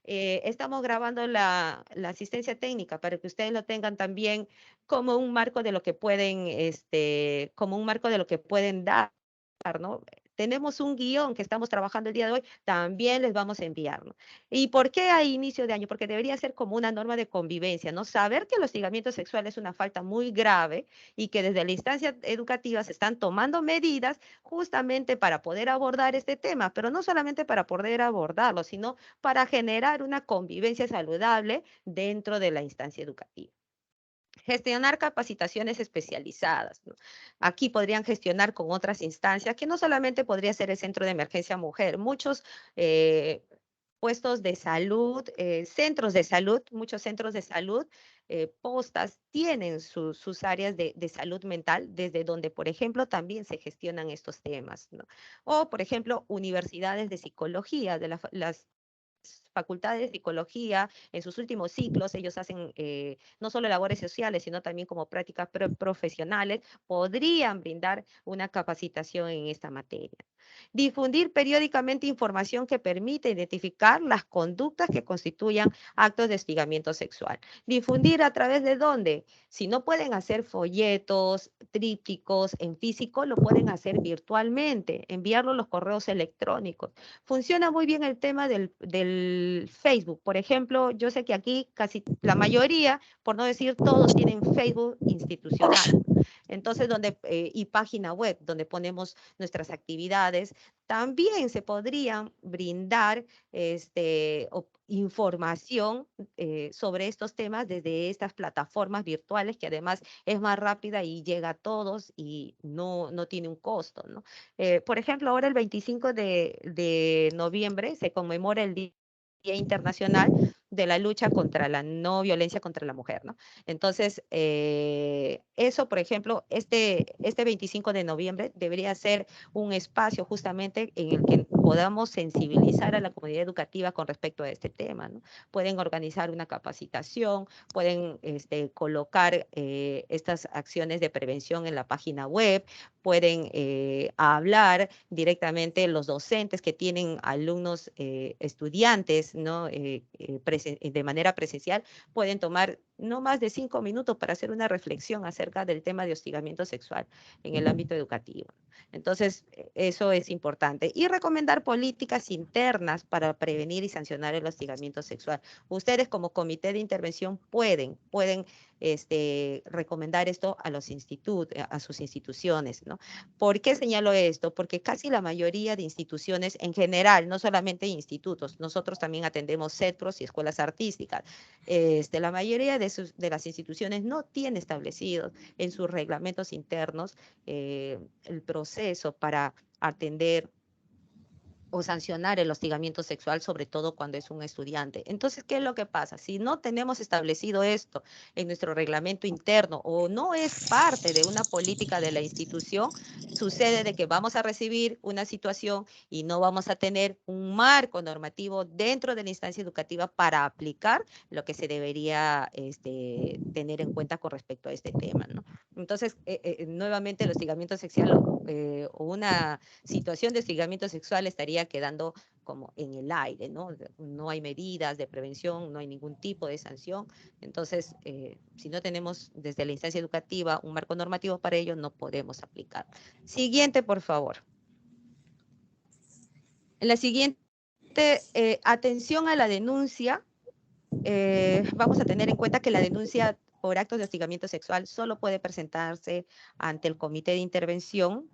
Estamos grabando la asistencia técnica para que ustedes lo tengan también como un marco de lo que pueden, como un marco de lo que pueden dar, ¿no? Tenemos un guión que estamos trabajando el día de hoy, también les vamos a enviar, ¿no? ¿Y por qué a inicio de año? Porque debería ser como una norma de convivencia, ¿no? Saber que el hostigamiento sexual es una falta muy grave y que desde la instancia educativa se están tomando medidas justamente para poder abordar este tema, pero no solamente para poder abordarlo, sino para generar una convivencia saludable dentro de la instancia educativa. Gestionar capacitaciones especializadas, ¿no? Aquí podrían gestionar con otras instancias, que no solamente podría ser el Centro de Emergencia Mujer, muchos puestos de salud, centros de salud, muchos centros de salud, postas, tienen sus áreas de salud mental, desde donde, por ejemplo, también se gestionan estos temas, ¿no? O, por ejemplo, universidades de psicología, de las facultades de psicología, en sus últimos ciclos, ellos hacen no solo labores sociales, sino también como prácticas profesionales, podrían brindar una capacitación en esta materia. Difundir periódicamente información que permite identificar las conductas que constituyan actos de hostigamiento sexual. Difundir a través de dónde. Si no pueden hacer folletos, trípticos en físico, lo pueden hacer virtualmente, enviarlo a los correos electrónicos. Funciona muy bien el tema del Facebook. Por ejemplo, yo sé que aquí casi la mayoría, por no decir todos, tienen Facebook institucional. Entonces, y página web, donde ponemos nuestras actividades, también se podrían brindar información sobre estos temas desde estas plataformas virtuales, que además es más rápida y llega a todos y no tiene un costo, ¿no? Por ejemplo, ahora el 25 de noviembre se conmemora el Día Internacional de la Lucha contra la No Violencia contra la Mujer, ¿no? Entonces, eso, por ejemplo, este 25 de noviembre debería ser un espacio justamente en el que podamos sensibilizar a la comunidad educativa con respecto a este tema, ¿no? Pueden organizar una capacitación, pueden colocar estas acciones de prevención en la página web, pueden hablar directamente los docentes que tienen alumnos, estudiantes, ¿no? De manera presencial, pueden tomar no más de 5 minutos para hacer una reflexión acerca del tema de hostigamiento sexual en el ámbito educativo. Entonces, eso es importante. Y recomendar políticas internas para prevenir y sancionar el hostigamiento sexual. Ustedes como comité de intervención pueden recomendar esto a los a sus instituciones, ¿no? ¿Por qué señalo esto? Porque casi la mayoría de instituciones en general, no solamente institutos, nosotros también atendemos centros y escuelas artísticas. La mayoría de las instituciones no tiene establecido en sus reglamentos internos el proceso para atender o sancionar el hostigamiento sexual, sobre todo cuando es un estudiante. Entonces, ¿qué es lo que pasa? Si no tenemos establecido esto en nuestro reglamento interno o no es parte de una política de la institución, sucede de que vamos a recibir una situación y no vamos a tener un marco normativo dentro de la instancia educativa para aplicar lo que se debería tener en cuenta con respecto a este tema, ¿no? Entonces, nuevamente el hostigamiento sexual o una situación de hostigamiento sexual estaría quedando como en el aire, ¿no? No hay medidas de prevención, no hay ningún tipo de sanción. Entonces, si no tenemos desde la instancia educativa un marco normativo para ello, no podemos aplicar. Siguiente, por favor. En la siguiente, atención a la denuncia. Vamos a tener en cuenta que la denuncia por actos de hostigamiento sexual solo puede presentarse ante el comité de intervención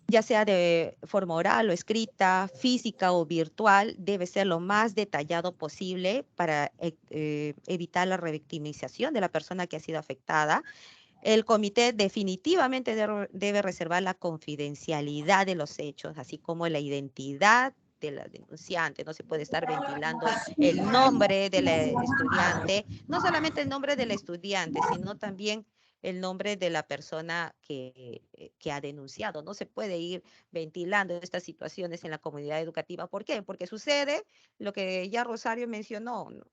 ya sea de forma oral o escrita, física o virtual, debe ser lo más detallado posible para evitar la revictimización de la persona que ha sido afectada. El comité definitivamente debe reservar la confidencialidad de los hechos, así como la identidad de la denunciante. No se puede estar ventilando el nombre de la estudiante, no solamente el nombre del estudiante, sino también el nombre de la persona que ha denunciado. No se puede ir ventilando estas situaciones en la comunidad educativa. ¿Por qué? Porque sucede lo que ya Rosario mencionó, ¿no?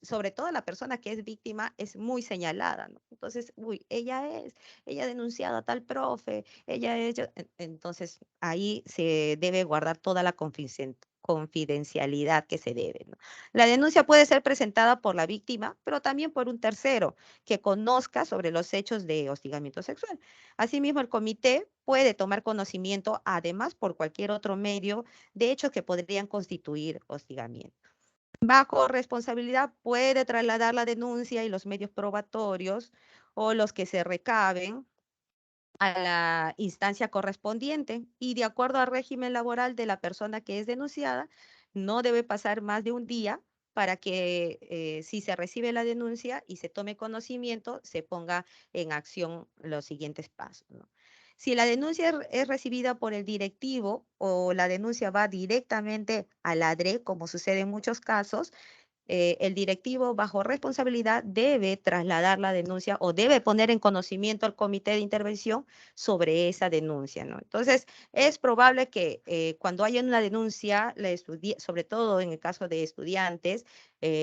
Sobre todo la persona que es víctima es muy señalada, ¿no? Entonces, uy, ella ha denunciado a tal profe, entonces ahí se debe guardar toda la confidencialidad que se debe, ¿no? La denuncia puede ser presentada por la víctima, pero también por un tercero que conozca sobre los hechos de hostigamiento sexual. Asimismo, el comité puede tomar conocimiento, además, por cualquier otro medio, de hechos que podrían constituir hostigamiento. Bajo responsabilidad puede trasladar la denuncia y los medios probatorios o los que se recaben a la instancia correspondiente y de acuerdo al régimen laboral de la persona que es denunciada, no debe pasar más de un día para que si se recibe la denuncia y se tome conocimiento, se ponga en acción los siguientes pasos, ¿no? Si la denuncia es recibida por el directivo o la denuncia va directamente a la DRE, como sucede en muchos casos, el directivo bajo responsabilidad debe trasladar la denuncia o debe poner en conocimiento al comité de intervención sobre esa denuncia, ¿no? Entonces, es probable que cuando haya una denuncia, sobre todo en el caso de estudiantes,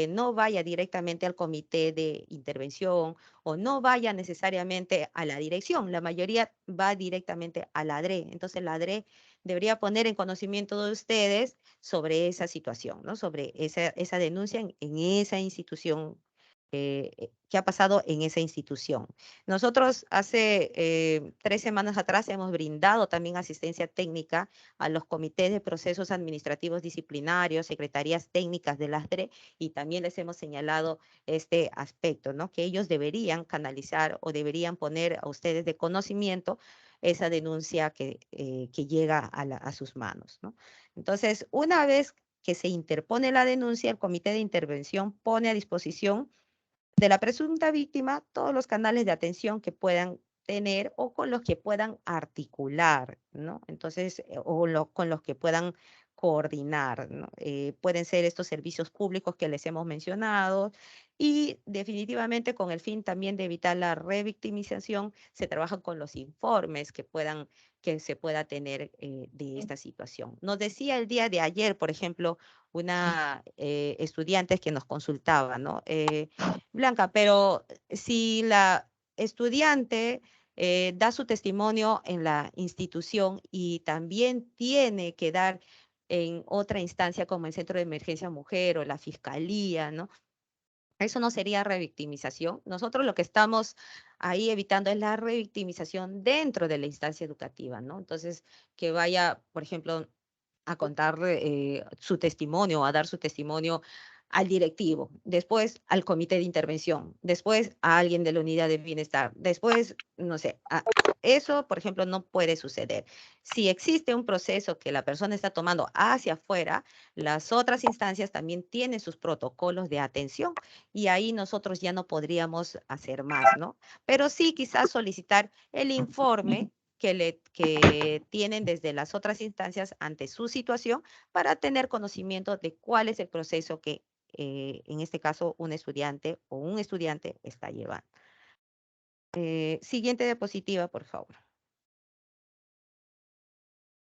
no vaya directamente al comité de intervención o no vaya necesariamente a la dirección. La mayoría va directamente a la DRE. Entonces, la DRE debería poner en conocimiento de ustedes sobre esa situación, ¿no? Sobre esa denuncia en esa institución, que ha pasado en esa institución. Nosotros hace 3 semanas atrás hemos brindado también asistencia técnica a los comités de procesos administrativos disciplinarios, secretarías técnicas de las DRE, y también les hemos señalado este aspecto, ¿no? Que ellos deberían canalizar o deberían poner a ustedes de conocimiento esa denuncia que llega a sus manos, ¿no? Entonces, una vez que se interpone la denuncia, el comité de intervención pone a disposición de la presunta víctima todos los canales de atención que puedan tener o con los que puedan articular, ¿no? Entonces, con los que puedan coordinar, ¿no? Pueden ser estos servicios públicos que les hemos mencionado y definitivamente con el fin también de evitar la revictimización, se trabaja con los informes que se pueda tener de esta situación. Nos decía el día de ayer, por ejemplo, una estudiante que nos consultaba, ¿no? Blanca, pero si la estudiante da su testimonio en la institución y también tiene que dar en otra instancia como el Centro de Emergencia Mujer o la Fiscalía, ¿no? Eso no sería revictimización. Nosotros lo que estamos ahí evitando es la revictimización dentro de la instancia educativa, ¿no? Entonces, que vaya, por ejemplo, a contar su testimonio, a dar su testimonio al directivo, después al comité de intervención, después a alguien de la unidad de bienestar, después, no sé, eso, por ejemplo, no puede suceder. Si existe un proceso que la persona está tomando hacia afuera, las otras instancias también tienen sus protocolos de atención y ahí nosotros ya no podríamos hacer más, ¿no? Pero sí quizás solicitar el informe que tienen desde las otras instancias ante su situación para tener conocimiento de cuál es el proceso que en este caso un estudiante o un estudiante está llevando. Siguiente diapositiva, por favor.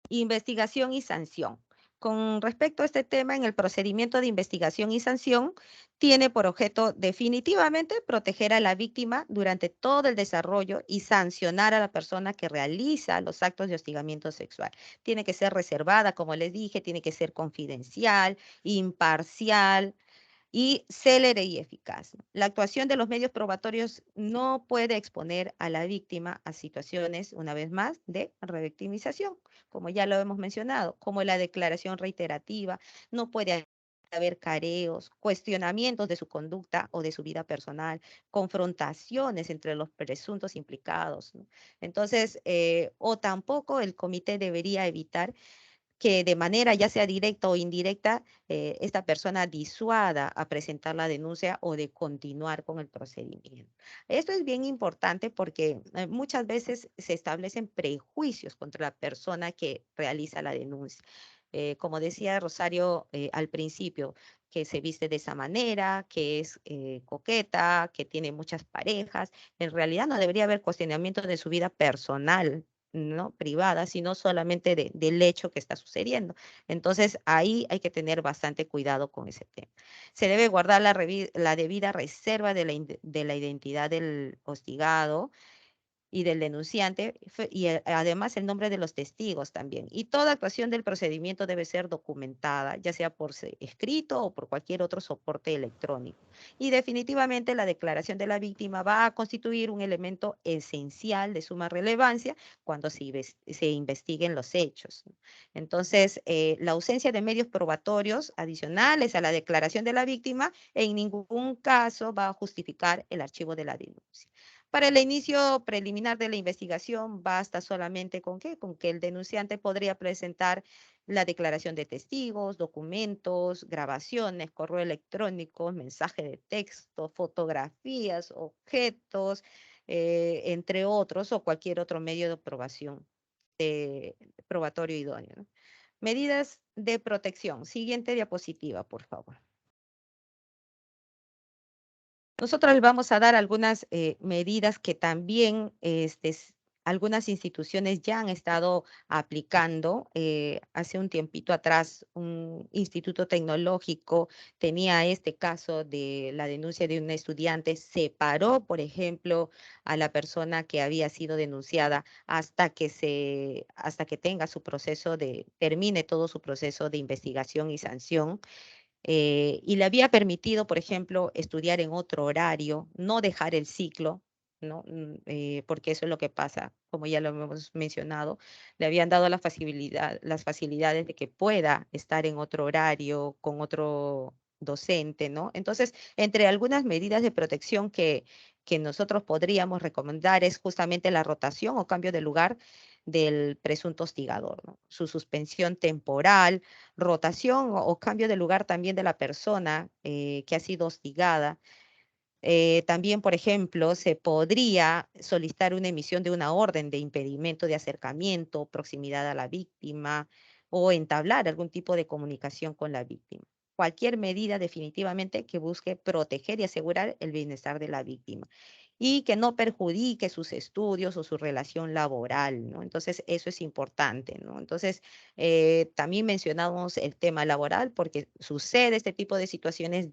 Investigación y sanción. Con respecto a este tema, en el procedimiento de investigación y sanción, tiene por objeto definitivamente proteger a la víctima durante todo el desarrollo y sancionar a la persona que realiza los actos de hostigamiento sexual. Tiene que ser reservada, como les dije, tiene que ser confidencial, imparcial y célere y eficaz. La actuación de los medios probatorios no puede exponer a la víctima a situaciones, una vez más, de revictimización, como ya lo hemos mencionado, como la declaración reiterativa, no puede haber careos, cuestionamientos de su conducta o de su vida personal, confrontaciones entre los presuntos implicados, ¿no? Entonces, o tampoco el comité debería evitar que de manera ya sea directa o indirecta, esta persona disuada a presentar la denuncia o de continuar con el procedimiento. Esto es bien importante porque muchas veces se establecen prejuicios contra la persona que realiza la denuncia. Como decía Rosario al principio, que se viste de esa manera, que es coqueta, que tiene muchas parejas. En realidad no debería haber cuestionamiento de su vida personal, ¿no? Privada, sino solamente del hecho que está sucediendo. Entonces, ahí hay que tener bastante cuidado con ese tema. Se debe guardar la debida reserva de la identidad del hostigado y del denunciante, y además el nombre de los testigos también. Y toda actuación del procedimiento debe ser documentada, ya sea por escrito o por cualquier otro soporte electrónico. Y definitivamente la declaración de la víctima va a constituir un elemento esencial de suma relevancia cuando se investiguen los hechos. Entonces, la ausencia de medios probatorios adicionales a la declaración de la víctima en ningún caso va a justificar el archivo de la denuncia. Para el inicio preliminar de la investigación, basta solamente con que el denunciante podría presentar la declaración de testigos, documentos, grabaciones, correo electrónico, mensaje de texto, fotografías, objetos, entre otros, o cualquier otro medio de aprobación probatorio idóneo, ¿no? Medidas de protección. Siguiente diapositiva, por favor. Nosotros les vamos a dar algunas medidas que también algunas instituciones ya han estado aplicando. Hace un tiempito atrás, un instituto tecnológico tenía este caso de la denuncia de un estudiante, separó, por ejemplo, a la persona que había sido denunciada hasta que tenga su proceso termine todo su proceso de investigación y sanción. Y le había permitido, por ejemplo, estudiar en otro horario, no dejar el ciclo, ¿no? Porque eso es lo que pasa, como ya lo hemos mencionado, le habían dado las facilidades de que pueda estar en otro horario con otro docente, ¿no? Entonces, entre algunas medidas de protección que nosotros podríamos recomendar es justamente la rotación o cambio de lugar del presunto hostigador, ¿no? Su suspensión temporal, rotación o cambio de lugar también de la persona que ha sido hostigada. También, por ejemplo, se podría solicitar una emisión de una orden de impedimento de acercamiento, proximidad a la víctima o entablar algún tipo de comunicación con la víctima. Cualquier medida definitivamente que busque proteger y asegurar el bienestar de la víctima y que no perjudique sus estudios o su relación laboral, ¿no? Entonces, eso es importante, ¿no? Entonces, también mencionamos el tema laboral porque sucede este tipo de situaciones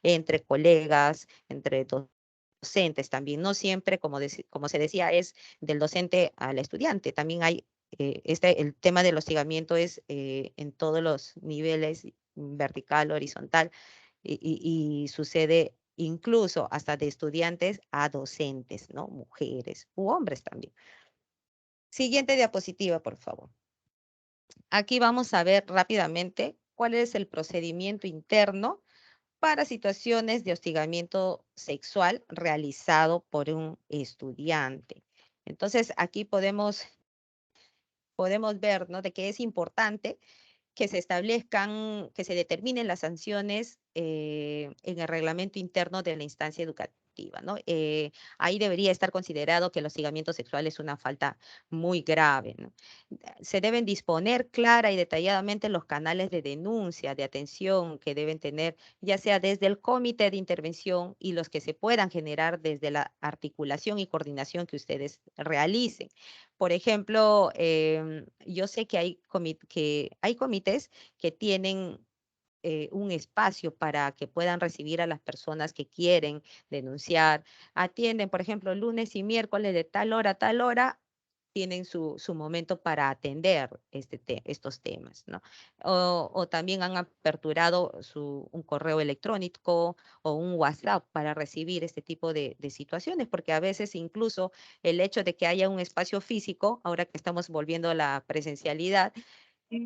entre colegas, entre docentes también. No siempre, como se decía, es del docente al estudiante. También hay, el tema del hostigamiento es en todos los niveles, vertical, horizontal, y sucede incluso hasta de estudiantes a docentes, ¿no? Mujeres u hombres también. Siguiente diapositiva, por favor. Aquí vamos a ver rápidamente cuál es el procedimiento interno para situaciones de hostigamiento sexual realizado por un estudiante. Entonces, aquí podemos ver, ¿no? De que es importante que se establezcan, que se determinen las sanciones en el reglamento interno de la instancia educativa, ¿no? Ahí debería estar considerado que el hostigamiento sexual es una falta muy grave, ¿no? Se deben disponer clara y detalladamente los canales de denuncia, de atención que deben tener, ya sea desde el comité de intervención y los que se puedan generar desde la articulación y coordinación que ustedes realicen. Por ejemplo, yo sé que hay comités que tienen un espacio para que puedan recibir a las personas que quieren denunciar. Atienden, por ejemplo, lunes y miércoles de tal hora a tal hora, tienen su momento para atender estos temas, ¿no? O también han aperturado un correo electrónico o un WhatsApp para recibir este tipo de situaciones, porque a veces incluso el hecho de que haya un espacio físico, ahora que estamos volviendo a la presencialidad,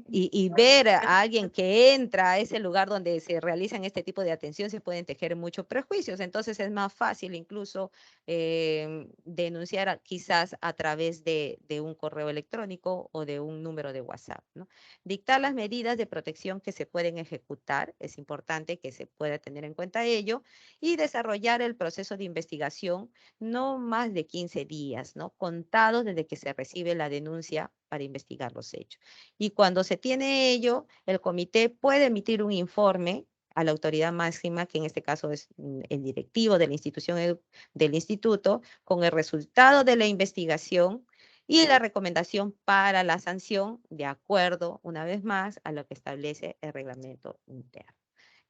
y ver a alguien que entra a ese lugar donde se realizan este tipo de atención, se pueden tejer muchos prejuicios. Entonces es más fácil incluso denunciar quizás a través de un correo electrónico o de un número de WhatsApp, ¿no? Dictar las medidas de protección que se pueden ejecutar, es importante que se pueda tener en cuenta ello, y desarrollar el proceso de investigación no más de 15 días, ¿no? Contados desde que se recibe la denuncia para investigar los hechos. Y cuando se tiene ello, el comité puede emitir un informe a la autoridad máxima, que en este caso es el directivo de la institución del instituto, con el resultado de la investigación y la recomendación para la sanción, de acuerdo, una vez más, a lo que establece el reglamento interno.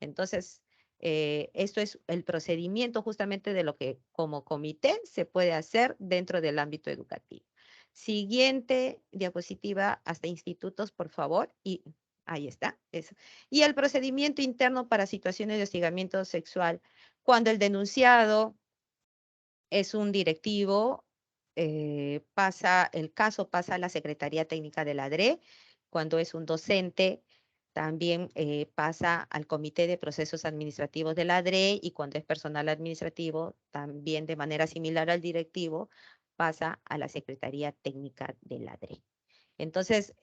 Entonces, esto es el procedimiento justamente de lo que como comité se puede hacer dentro del ámbito educativo. Siguiente diapositiva, hasta institutos, por favor. Y ahí está. Eso. Y el procedimiento interno para situaciones de hostigamiento sexual. Cuando el denunciado es un directivo, el caso pasa a la Secretaría Técnica de la DRE. Cuando es un docente, también pasa al Comité de Procesos Administrativos de la DRE, y cuando es personal administrativo, también de manera similar al directivo, pasa a la Secretaría Técnica de la DRE. Entonces,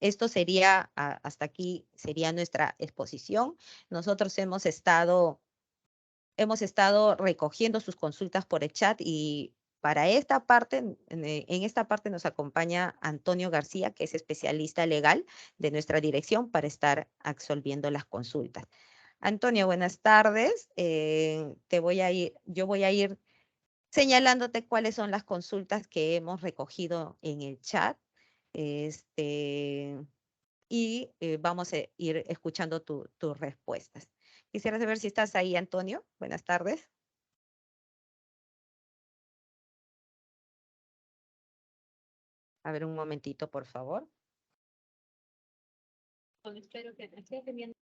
esto sería, hasta aquí sería nuestra exposición. Nosotros hemos estado recogiendo sus consultas por el chat, y para esta parte, en esta parte nos acompaña Antonio García, que es especialista legal de nuestra dirección, para estar absolviendo las consultas. Antonio, buenas tardes. Yo voy a ir señalándote cuáles son las consultas que hemos recogido en el chat. Y vamos a ir escuchando tus respuestas. Quisiera saber si estás ahí, Antonio. Buenas tardes. A ver, un momentito, por favor. Espero que esté teniendo.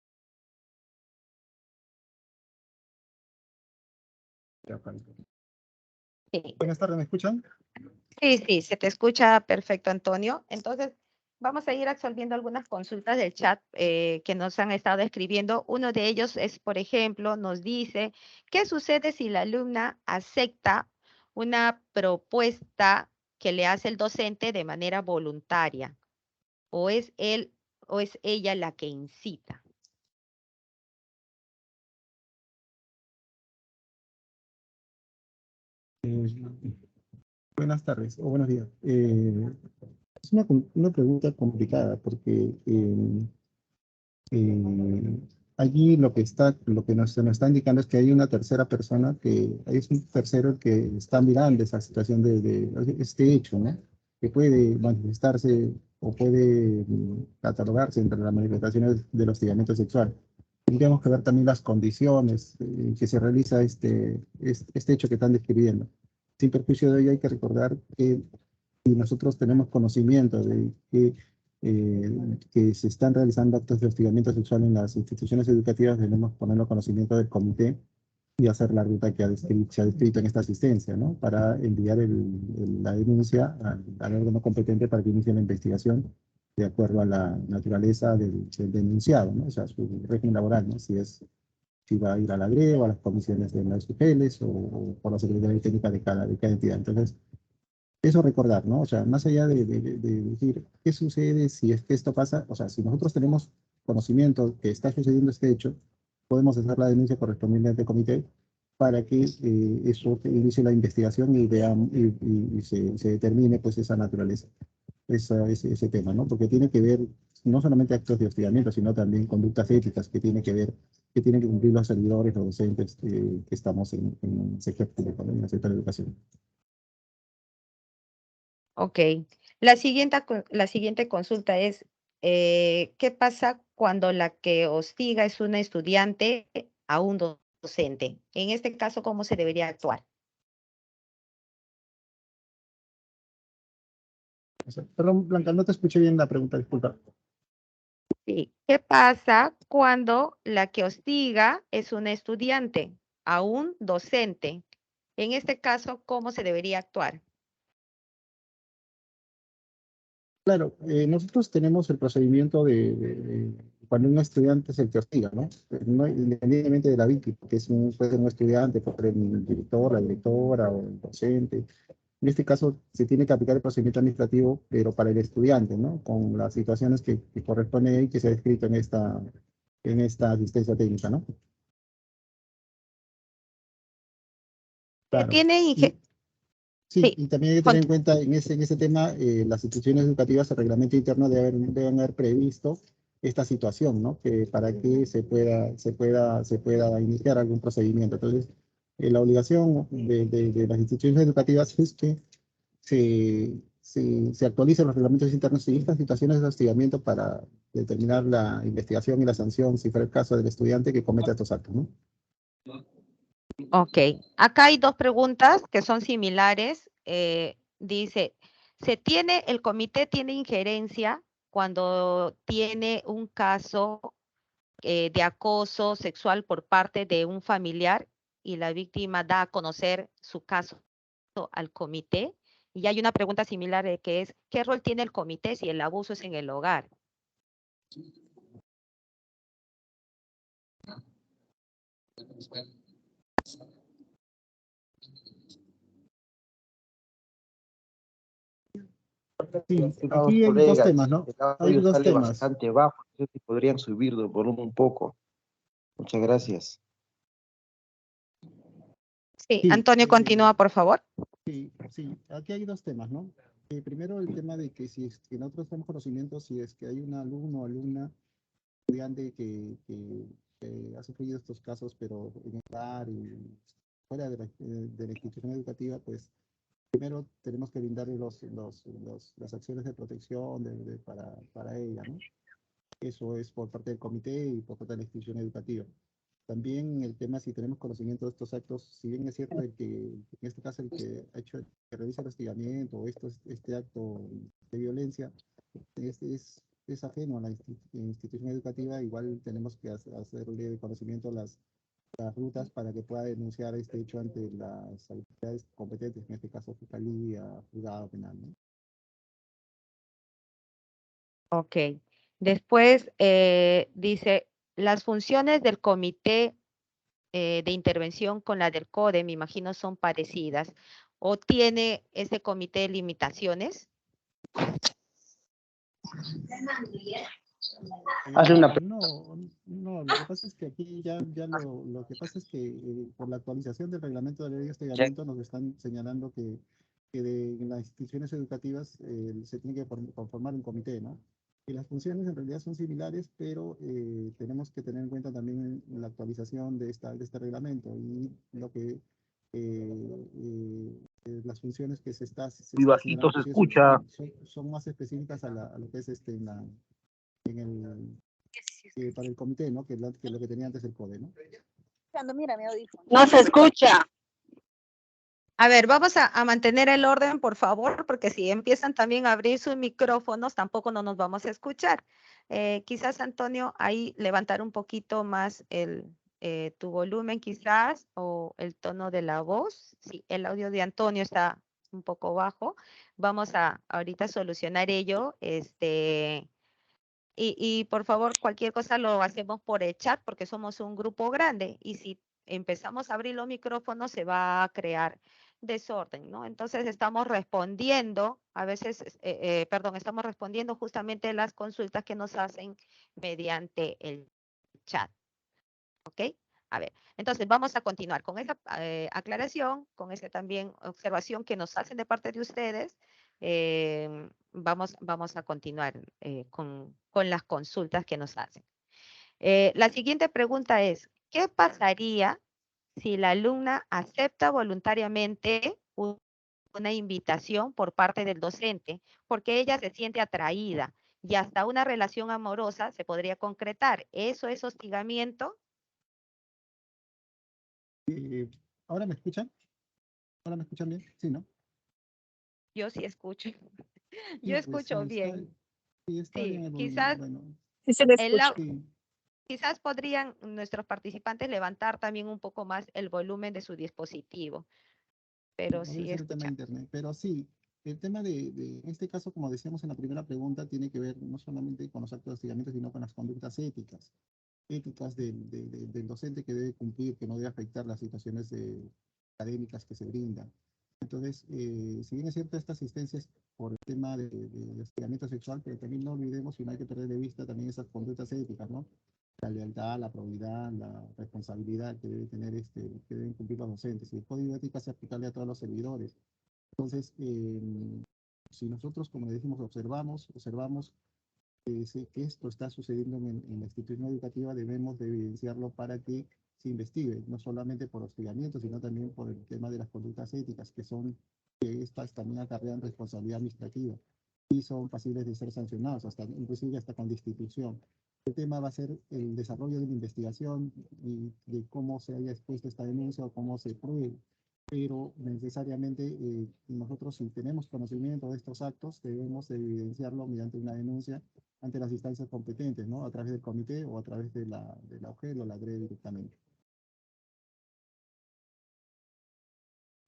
Sí. Buenas tardes, ¿me escuchan? Sí, se te escucha perfecto, Antonio. Entonces, vamos a ir absolviendo algunas consultas del chat que nos han estado escribiendo. Uno de ellos es, por ejemplo, nos dice, ¿qué sucede si la alumna acepta una propuesta que le hace el docente de manera voluntaria? ¿O es él o es ella la que incita? Buenas tardes o buenos días. Es una pregunta complicada porque allí lo que se nos está indicando es que hay una tercera persona, que es un tercero el que está mirando esa situación de este hecho, ¿no? Que puede manifestarse o puede catalogarse entre las manifestaciones del hostigamiento sexual. Tendríamos que ver también las condiciones en que se realiza este hecho que están describiendo. Sin perjuicio de ello, hay que recordar que si nosotros tenemos conocimiento de que se están realizando actos de hostigamiento sexual en las instituciones educativas, debemos ponerlo a conocimiento del comité y hacer la ruta que se ha descrito en esta asistencia, ¿no? Para enviar la denuncia al órgano competente para que inicie la investigación de acuerdo a la naturaleza del denunciado, ¿no? O sea, su régimen laboral, ¿no? Si va a ir a la DRE o a las comisiones de las UGELES o por la Secretaría Técnica de cada entidad. Entonces, eso recordar, ¿no? O sea, más allá de decir qué sucede si es que esto pasa, o sea, si nosotros tenemos conocimiento que está sucediendo este hecho, podemos hacer la denuncia correspondiente ante el comité para que eso inicie la investigación y vean y se determine pues esa naturaleza, ese tema, ¿no? Porque tiene que ver no solamente actos de hostigamiento, sino también conductas éticas que tienen que cumplir los servidores, los docentes que estamos en el sector público, ¿no? En el sector de educación. Ok. La siguiente consulta es, ¿qué pasa cuando la que hostiga es una estudiante a un docente? En este caso, ¿cómo se debería actuar? Perdón, Blanca, no te escuché bien la pregunta, disculpa. Sí. ¿Qué pasa cuando la que hostiga es una estudiante a un docente? En este caso, ¿cómo se debería actuar? Claro, nosotros tenemos el procedimiento de cuando un estudiante es el que hostiga, ¿no? Independientemente de la víctima, que puede ser un estudiante, puede ser el director, la directora o el docente. En este caso se tiene que aplicar el procedimiento administrativo, pero para el estudiante, ¿no? Con las situaciones que corresponden y que se ha descrito en esta asistencia técnica, ¿no? Que Claro. tiene Sí, sí, y también hay que tener en cuenta en ese tema, las instituciones educativas, el reglamento interno deben haber previsto esta situación, ¿no? Que para que se pueda iniciar algún procedimiento. Entonces, la obligación de las instituciones educativas es que se actualicen los reglamentos internos y estas situaciones de hostigamiento para determinar la investigación y la sanción, si fuera el caso del estudiante que cometa estos actos, ¿no? ok. Acá hay dos preguntas que son similares. Dice, ¿el comité tiene injerencia cuando tiene un caso de acoso sexual por parte de un familiar y la víctima da a conocer su caso al comité? Y hay una pregunta similar que es, ¿qué rol tiene el comité si el abuso es en el hogar? Sí, Estimados aquí hay dos colegas, temas, ¿no? el Hay audio dos sale temas. bastante bajo, no sé si podrían subirlo el volumen un poco. Muchas gracias. Sí, Sí, Antonio, continúa, por favor. sí, aquí hay dos temas, ¿no? Primero el tema de que si es que nosotros tenemos conocimiento, si es que hay un alumno o alumna, estudiante que ha sufrido estos casos, pero en el hogar y fuera de la institución educativa, pues primero tenemos que brindarle las acciones de protección para ella, ¿no? Eso es por parte del comité y por parte de la institución educativa. También el tema, si tenemos conocimiento de estos actos, si bien es cierto el que, en este caso, el que ha hecho, que realiza el hostigamiento o este acto de violencia, es ajeno a la institución educativa, igual tenemos que hacerle de conocimiento las rutas para que pueda denunciar este hecho ante las autoridades competentes, en este caso Fiscalía, Juzgado Penal, ¿no? Ok. Después dice, las funciones del comité de intervención con la del CODE, me imagino, son parecidas. ¿O tiene ese comité limitaciones? No, lo que pasa es que aquí lo que pasa es que por la actualización del reglamento de ley de hostigamiento nos están señalando que en las instituciones educativas se tiene que conformar un comité, ¿no? Y las funciones en realidad son similares, pero tenemos que tener en cuenta también la actualización de este reglamento y lo que las funciones que se está Vivacito señalando se que escucha. son más específicas a lo que es para el comité, ¿no? Que es lo que tenía antes el CODE, ¿no? Mira mi audífono. No se escucha. A ver, vamos a mantener el orden, por favor, porque si empiezan también a abrir sus micrófonos, tampoco no nos vamos a escuchar. Quizás, Antonio, ahí levantar un poquito más tu volumen, quizás, o el tono de la voz. Sí, el audio de Antonio está un poco bajo. Vamos a ahorita solucionar ello. Y por favor, cualquier cosa lo hacemos por el chat porque somos un grupo grande y si empezamos a abrir los micrófonos se va a crear desorden, ¿no? Entonces estamos respondiendo, estamos respondiendo justamente las consultas que nos hacen mediante el chat, ¿ok? A ver, entonces vamos a continuar con esa aclaración, con esa también observación que nos hacen de parte de ustedes. Vamos a continuar con las consultas que nos hacen. La siguiente pregunta es, ¿qué pasaría si la alumna acepta voluntariamente una invitación por parte del docente porque ella se siente atraída y hasta una relación amorosa se podría concretar? ¿Eso es hostigamiento? ¿Ahora me escuchan? ¿Ahora me escuchan bien? Sí, ¿no? Yo sí escucho. Sí, Yo pues escucho bien. está bien Sí, el volumen. quizás, Bueno, Sí se le el, escucha. sí, quizás podrían nuestros participantes levantar también un poco más el volumen de su dispositivo, pero podría sí ser el tema de escuchamos. internet, pero sí, El tema en este caso, como decíamos en la primera pregunta, tiene que ver no solamente con los actos de hostigamiento, sino con las conductas éticas del docente que debe cumplir, que no debe afectar las situaciones académicas que se brindan. Entonces, si bien es cierto, esta asistencia es por el tema de hostigamiento sexual, pero también no olvidemos y no hay que perder de vista también esas conductas éticas, ¿no? La lealtad, la probidad, la responsabilidad que debe tener que deben cumplir los docentes. Y el código de ética es aplicable a todos los servidores. Entonces, si nosotros, como le decimos, observamos que esto está sucediendo en la institución educativa, debemos de evidenciarlo para que se investigue, no solamente por hostigamiento, sino también por el tema de las conductas éticas, que estas también acarrean responsabilidad administrativa y son pasibles de ser sancionados, inclusive hasta con destitución. El tema va a ser el desarrollo de la investigación y de cómo se haya expuesto esta denuncia o cómo se pruebe, pero necesariamente nosotros, si tenemos conocimiento de estos actos, debemos de evidenciarlo mediante una denuncia ante las instancias competentes, ¿no? A través del comité o a través de la OGEL o la DRE directamente.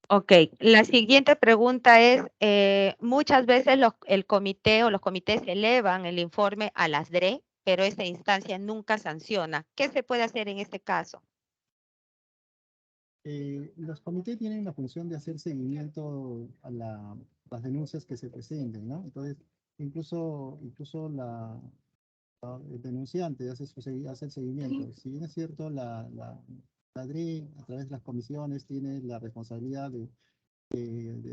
Ok, la siguiente pregunta es, muchas veces el comité o los comités elevan el informe a las DRE, pero esta instancia nunca sanciona. ¿Qué se puede hacer en este caso? Los comités tienen la función de hacer seguimiento a las denuncias que se presenten, ¿no? Entonces, incluso el denunciante hace el seguimiento. Si bien es cierto, la DRE, a través de las comisiones, tiene la responsabilidad de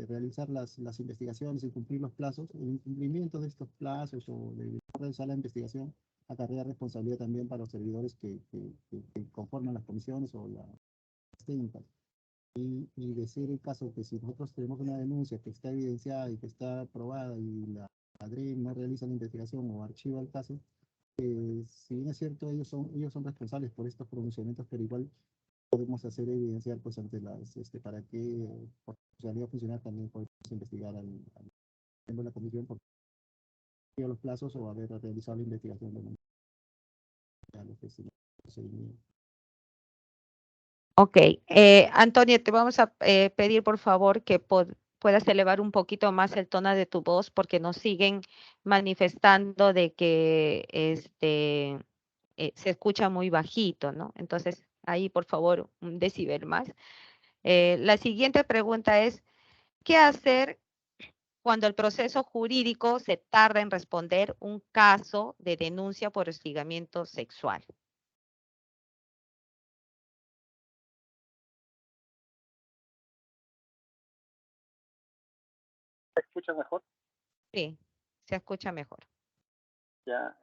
realizar las investigaciones y cumplir los plazos. El incumplimiento de estos plazos o de realizar la investigación acarrea responsabilidad también para los servidores que conforman las comisiones o las técnicas. Y de ser el caso que si nosotros tenemos una denuncia que está evidenciada y que está aprobada y la DRE no realiza la investigación o archiva el caso, si bien es cierto, ellos son responsables por estos pronunciamientos, pero igual podemos hacer evidenciar pues ante para que por responsabilidad funcional también podemos investigar al miembro de la comisión por los plazos o haber realizado la investigación de lo que se procedimiento. Ok, Antonio, te vamos a pedir por favor que puedas elevar un poquito más el tono de tu voz porque nos siguen manifestando de que se escucha muy bajito, ¿no? Entonces, ahí por favor, un decibel más. La siguiente pregunta es, ¿qué hacer cuando el proceso jurídico se tarda en responder un caso de denuncia por hostigamiento sexual? ¿Me escuchas mejor? Sí, se escucha mejor. Ya,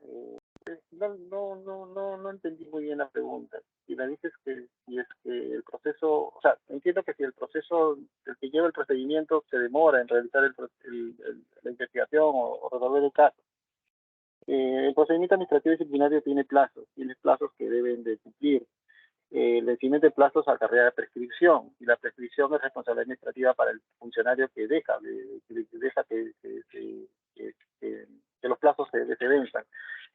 no entendí muy bien la pregunta. Si me dices que si es que el proceso, o sea, entiendo que si el proceso, el que lleva el procedimiento se demora en realizar la investigación o resolver el caso. El procedimiento administrativo disciplinario tiene plazos que deben de cumplir. El vencimiento de plazos acarrea prescripción y la prescripción es responsabilidad administrativa para el funcionario que deja que los plazos se venzan.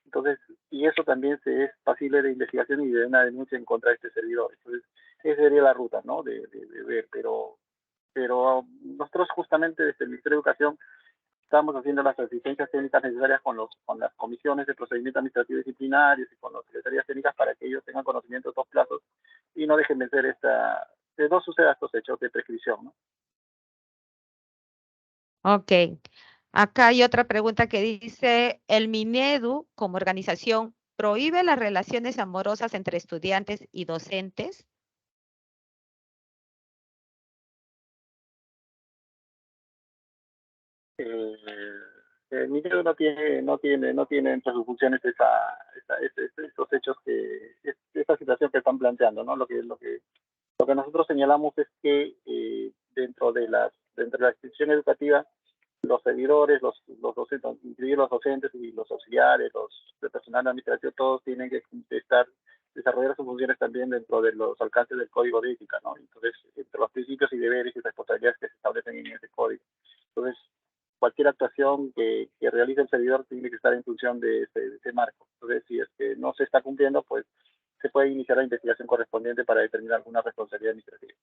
Entonces, y eso también es pasible de investigación y de una denuncia en contra de este servidor. Entonces, esa sería la ruta, ¿no? De ver, pero nosotros justamente desde el Ministerio de Educación estamos haciendo las asistencias técnicas necesarias con las comisiones de procedimiento administrativo disciplinarios y con las secretarías técnicas para que ellos tengan conocimiento de estos plazos y no dejen vencer que no suceda estos hechos de prescripción, ¿no? Ok. Acá hay otra pregunta que dice, ¿el Minedu como organización prohíbe las relaciones amorosas entre estudiantes y docentes? El Minedu no tiene entre sus funciones estos hechos esta situación que están planteando, ¿no? Lo que nosotros señalamos es que dentro de la institución educativa, los servidores, los docentes, incluidos los docentes y los auxiliares, el personal administrativo, todos tienen que desarrollar sus funciones también dentro de los alcances del código de ética, ¿no? Entonces, entre los principios y deberes y responsabilidades que se establecen en ese código. Entonces, cualquier actuación que realice el servidor tiene que estar en función de ese marco. Entonces, si es que no se está cumpliendo, pues se puede iniciar la investigación correspondiente para determinar alguna responsabilidad administrativa.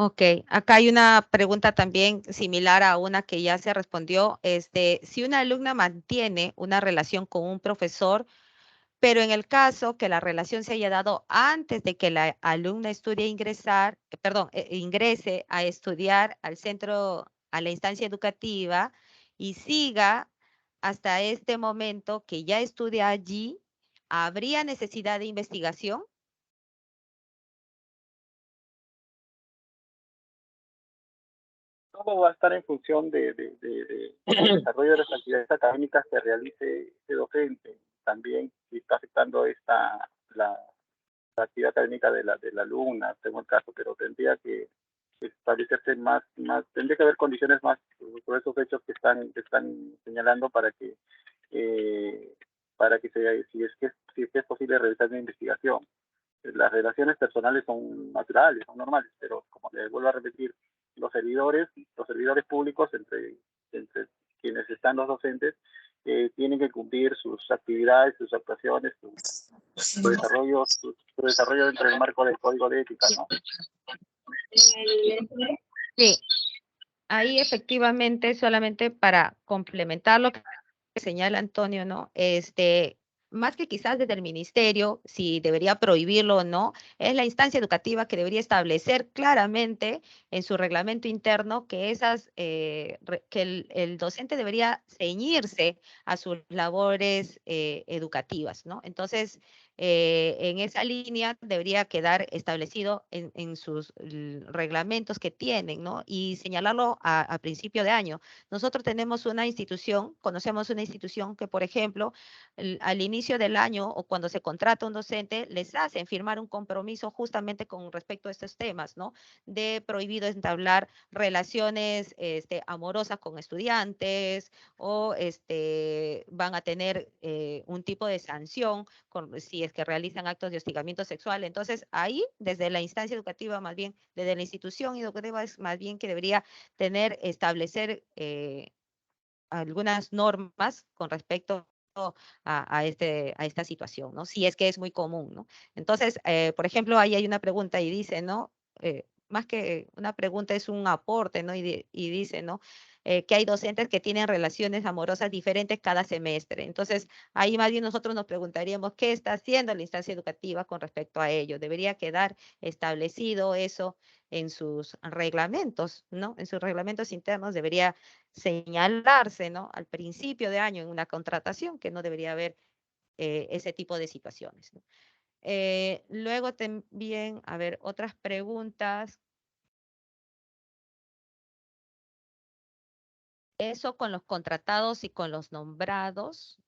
Ok, acá hay una pregunta también similar a una que ya se respondió. Si una alumna mantiene una relación con un profesor, pero en el caso que la relación se haya dado antes de que la alumna ingrese a estudiar al centro, a la instancia educativa y siga hasta este momento que ya estudia allí, ¿habría necesidad de investigación? Todo va a estar en función del desarrollo de las actividades académicas que realice este docente. También si está afectando la actividad académica de la alumna, según el caso, pero tendría que establecerse tendría que haber condiciones más por esos hechos que están señalando para que si es que es posible realizar una investigación. Las relaciones personales son naturales, son normales, pero como les vuelvo a repetir, los servidores públicos entre quienes están los docentes tienen que cumplir sus actividades, sus actuaciones, su desarrollo dentro del marco del código de ética, ¿no? Sí, ahí efectivamente, solamente para complementar lo que señala Antonio, ¿no? Más que quizás desde el ministerio, si debería prohibirlo o no, es la instancia educativa que debería establecer claramente en su reglamento interno que que el docente debería ceñirse a sus labores educativas, ¿no? Entonces, en esa línea debería quedar establecido en sus reglamentos que tienen, ¿no? Y señalarlo a principio de año. Nosotros tenemos conocemos una institución que, por ejemplo, al inicio del año o cuando se contrata un docente, les hacen firmar un compromiso justamente con respecto a estos temas, ¿no? De prohibido entablar relaciones amorosas con estudiantes o van a tener un tipo de sanción si es que realizan actos de hostigamiento sexual. Entonces, ahí, desde la instancia educativa, más bien, desde la institución educativa, es más bien que debería establecer algunas normas con respecto a esta situación, ¿no? Si es que es muy común, ¿no? Entonces, por ejemplo, ahí hay una pregunta y dice, ¿no? Más que una pregunta es un aporte, ¿no? Y dice, ¿no? Que hay docentes que tienen relaciones amorosas diferentes cada semestre. Entonces, ahí más bien nosotros nos preguntaríamos qué está haciendo la instancia educativa con respecto a ello. Debería quedar establecido eso en sus reglamentos, ¿no? En sus reglamentos internos debería señalarse, ¿no? Al principio de año en una contratación que no debería haber ese tipo de situaciones, ¿no? Luego también, a ver, otras preguntas. Eso con los contratados y con los nombrados.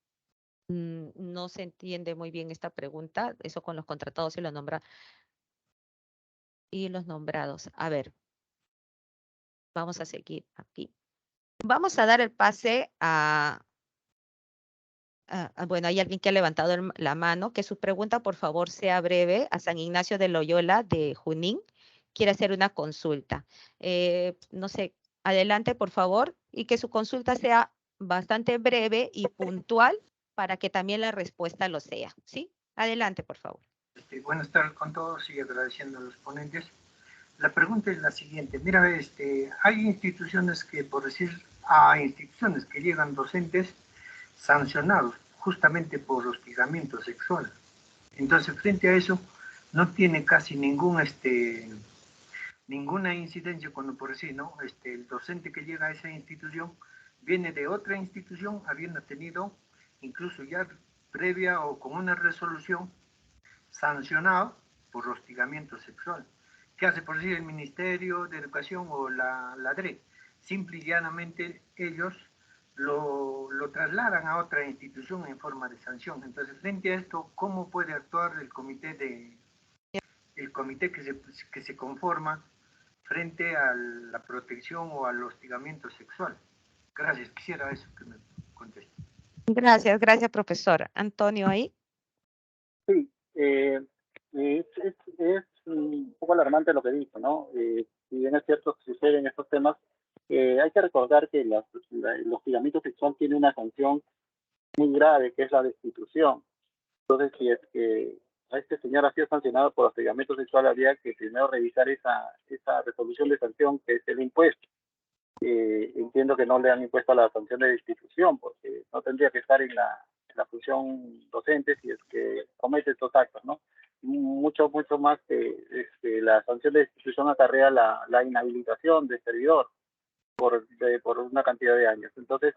No se entiende muy bien esta pregunta. Eso con los contratados y los nombrados. A ver, vamos a seguir aquí. Vamos a dar el pase bueno, hay alguien que ha levantado la mano, que su pregunta, por favor, sea breve, a San Ignacio de Loyola de Junín. Quiere hacer una consulta. No sé, adelante, por favor, y que su consulta sea bastante breve y puntual para que también la respuesta lo sea, ¿sí? Adelante, por favor. Buenas tardes con todos y agradeciendo a los ponentes. La pregunta es la siguiente. Mira, hay instituciones que, por decir, instituciones que llegan docentes sancionados justamente por hostigamiento sexual. Entonces, frente a eso, no tiene casi ninguna incidencia cuando, por decir, ¿no? El docente que llega a esa institución viene de otra institución, habiendo tenido incluso ya previa o con una resolución sancionado por hostigamiento sexual. ¿Qué hace por decir el Ministerio de Educación o la DRE? Simple y llanamente ellos lo trasladan a otra institución en forma de sanción. Entonces, frente a esto, ¿cómo puede actuar el comité que se conforma frente a la protección o al hostigamiento sexual? Gracias, quisiera eso que me conteste. Gracias, profesor. Antonio, ahí. Sí, es un poco alarmante lo que dijo, ¿no? Si bien es cierto que suceden estos temas, hay que recordar que el hostigamiento sexual tiene una sanción muy grave, que es la destitución. Entonces, a este señor ha sido sancionado por hostigamiento sexual, habría que primero revisar esa resolución de sanción que se le ha impuesto. Entiendo que no le han impuesto la sanción de destitución, porque no tendría que estar en la función docente si es que comete estos actos, ¿no? Mucho más que la sanción de destitución acarrea la inhabilitación del servidor por una cantidad de años. Entonces,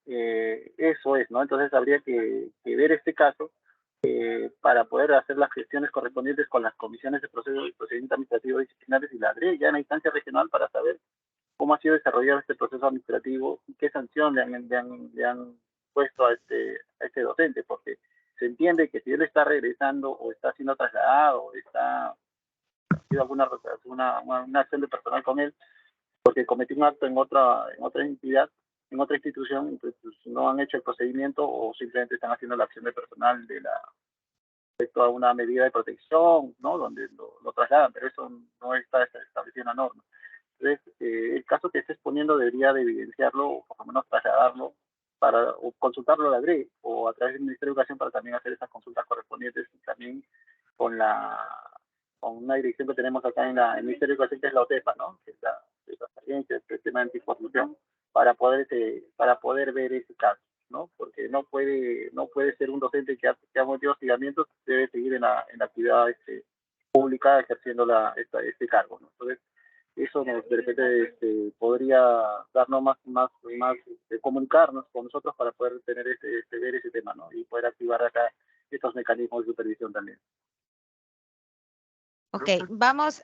eso es, ¿no? Entonces habría que ver este caso para poder hacer las gestiones correspondientes con las comisiones de procedimiento administrativo disciplinares y la DRE ya en la instancia regional para saber cómo ha sido desarrollado este proceso administrativo y qué sanción le han puesto a este docente, porque se entiende que si él está regresando o está siendo trasladado o está haciendo una acción de personal con él, porque cometió un acto en otra entidad, en otra institución, entonces pues, no han hecho el procedimiento o simplemente están haciendo la acción de personal respecto a una medida de protección, ¿no? Donde lo trasladan, pero eso no está establecido en la norma. Entonces, el caso que esté exponiendo debería de evidenciarlo, o por lo menos trasladarlo, o consultarlo a la DRE, o a través del Ministerio de Educación para también hacer esas consultas correspondientes, y también con una dirección que tenemos acá en el Ministerio de Educación, que es la OTEPA, ¿no? Que es la agencia del tema de anticorrupción, para poder ver ese caso, ¿no? Porque no puede ser un docente que ha cometido hostigamientos, debe seguir en la actividad pública ejerciendo este cargo, ¿no? Entonces, eso de repente podría darnos más comunicarnos con nosotros para poder tener ver ese tema, ¿no? Y poder activar acá estos mecanismos de supervisión también. Ok, vamos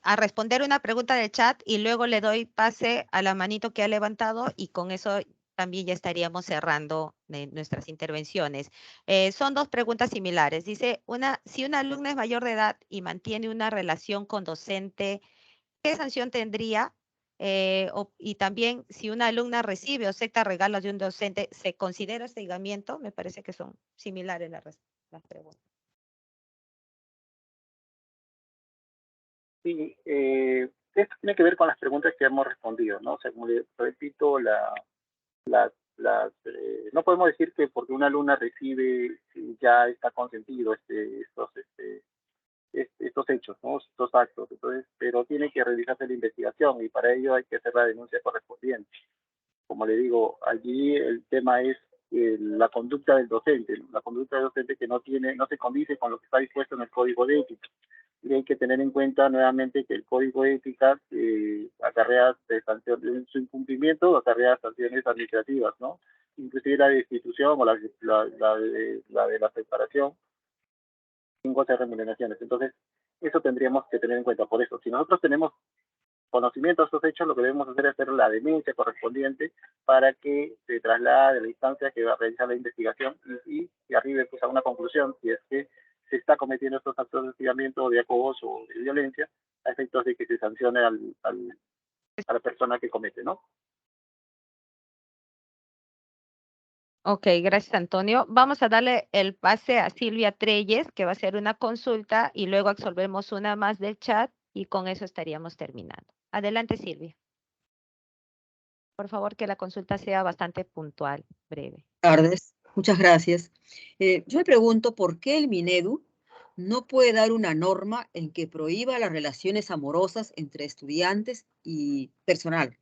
a responder una pregunta del chat y luego le doy pase a la manito que ha levantado y con eso también ya estaríamos cerrando nuestras intervenciones. Son dos preguntas similares. Dice, si una alumna es mayor de edad y mantiene una relación con docente, ¿qué sanción tendría? Y también, si una alumna recibe o acepta regalos de un docente, ¿se considera hostigamiento? Me parece que son similares las preguntas. Sí, esto tiene que ver con las preguntas que hemos respondido, ¿no? O sea, como le repito, no podemos decir que porque una alumna recibe ya está consentido estos hechos, ¿no? Estos actos. Entonces, pero tiene que realizarse la investigación y para ello hay que hacer la denuncia correspondiente. Como le digo, allí el tema es la conducta del docente, ¿no? La conducta del docente que no se condice con lo que está dispuesto en el Código de Ética. Y hay que tener en cuenta nuevamente que el Código de Ética acarrea sanciones, su incumplimiento acarrea sanciones administrativas, ¿no? Inclusive la destitución o la de la separación sin goce de remuneraciones. Entonces, eso tendríamos que tener en cuenta. Por eso, si nosotros tenemos conocimiento de estos hechos, lo que debemos hacer es hacer la denuncia correspondiente para que se traslade a la instancia que va a realizar la investigación y arribe pues, a una conclusión si es que se está cometiendo estos actos de hostigamiento, de acoso o de violencia, a efectos de que se sancione a la persona que comete, ¿no? Ok, gracias Antonio. Vamos a darle el pase a Silvia Treyes, que va a hacer una consulta y luego absolvemos una más del chat y con eso estaríamos terminando. Adelante, Silvia. Por favor, que la consulta sea bastante puntual, breve. Buenas tardes, muchas gracias. Yo me pregunto por qué el Minedu no puede dar una norma en que prohíba las relaciones amorosas entre estudiantes y personal,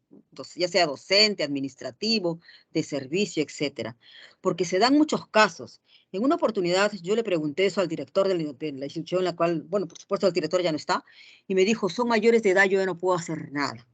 ya sea docente, administrativo, de servicio, etcétera. Porque se dan muchos casos. En una oportunidad yo le pregunté eso al director de la institución en la cual, bueno, por supuesto el director ya no está, y me dijo, son mayores de edad, yo ya no puedo hacer nada.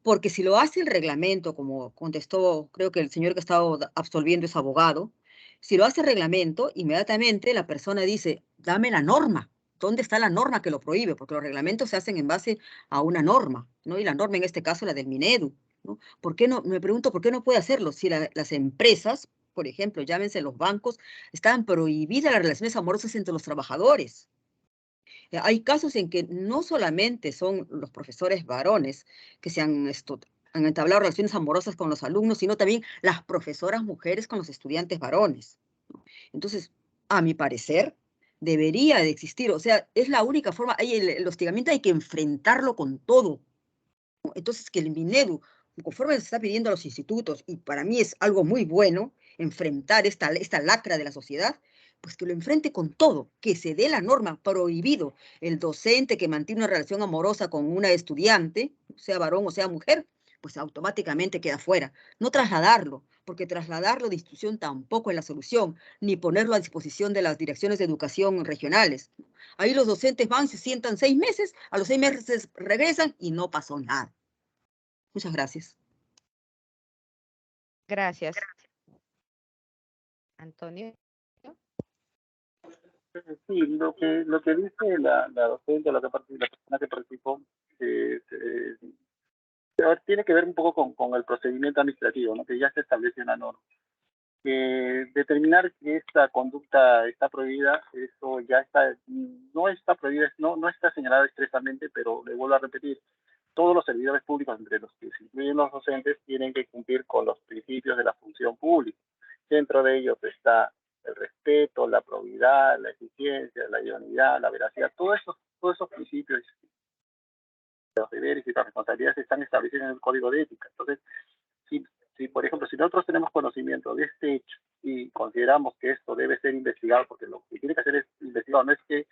Porque si lo hace el reglamento, como contestó, creo que el señor que estaba absolviendo es abogado, si lo hace el reglamento, inmediatamente la persona dice, dame la norma. ¿Dónde está la norma que lo prohíbe? Porque los reglamentos se hacen en base a una norma, ¿no? Y la norma en este caso la del Minedu, ¿no? ¿Por qué no? Me pregunto, ¿por qué no puede hacerlo? Si las empresas, por ejemplo, llámense los bancos, están prohibidas las relaciones amorosas entre los trabajadores. Hay casos en que no solamente son los profesores varones que han entablado relaciones amorosas con los alumnos, sino también las profesoras mujeres con los estudiantes varones. Entonces, a mi parecer, debería de existir, o sea, es la única forma, el hostigamiento hay que enfrentarlo con todo. Entonces, que el Minedu, conforme se está pidiendo a los institutos, y para mí es algo muy bueno, enfrentar esta lacra de la sociedad, pues que lo enfrente con todo, que se dé la norma, prohibido. El docente que mantiene una relación amorosa con una estudiante, sea varón o sea mujer, pues automáticamente queda fuera. No trasladarlo, porque trasladarlo de institución tampoco es la solución, ni ponerlo a disposición de las direcciones de educación regionales. Ahí los docentes van, se sientan 6 meses, a los 6 meses regresan y no pasó nada. Muchas gracias. Gracias. Antonio. Sí, lo que dice la docente, la persona que participó, a ver, tiene que ver un poco con el procedimiento administrativo, ¿no? Que ya se establece una norma. Determinar que esta conducta está prohibida, eso ya está, no está prohibida, no está señalado expresamente, pero le vuelvo a repetir, todos los servidores públicos, entre los que se incluyen los docentes, tienen que cumplir con los principios de la función pública. Dentro de ellos está el respeto, la probidad, la eficiencia, la idoneidad, la veracidad, todos esos principios, los deberes y las responsabilidades están establecidos en el Código de Ética. Entonces, si, por ejemplo, si nosotros tenemos conocimiento de este hecho y consideramos que esto debe ser investigado, porque lo que tiene que hacer es investigado, no es que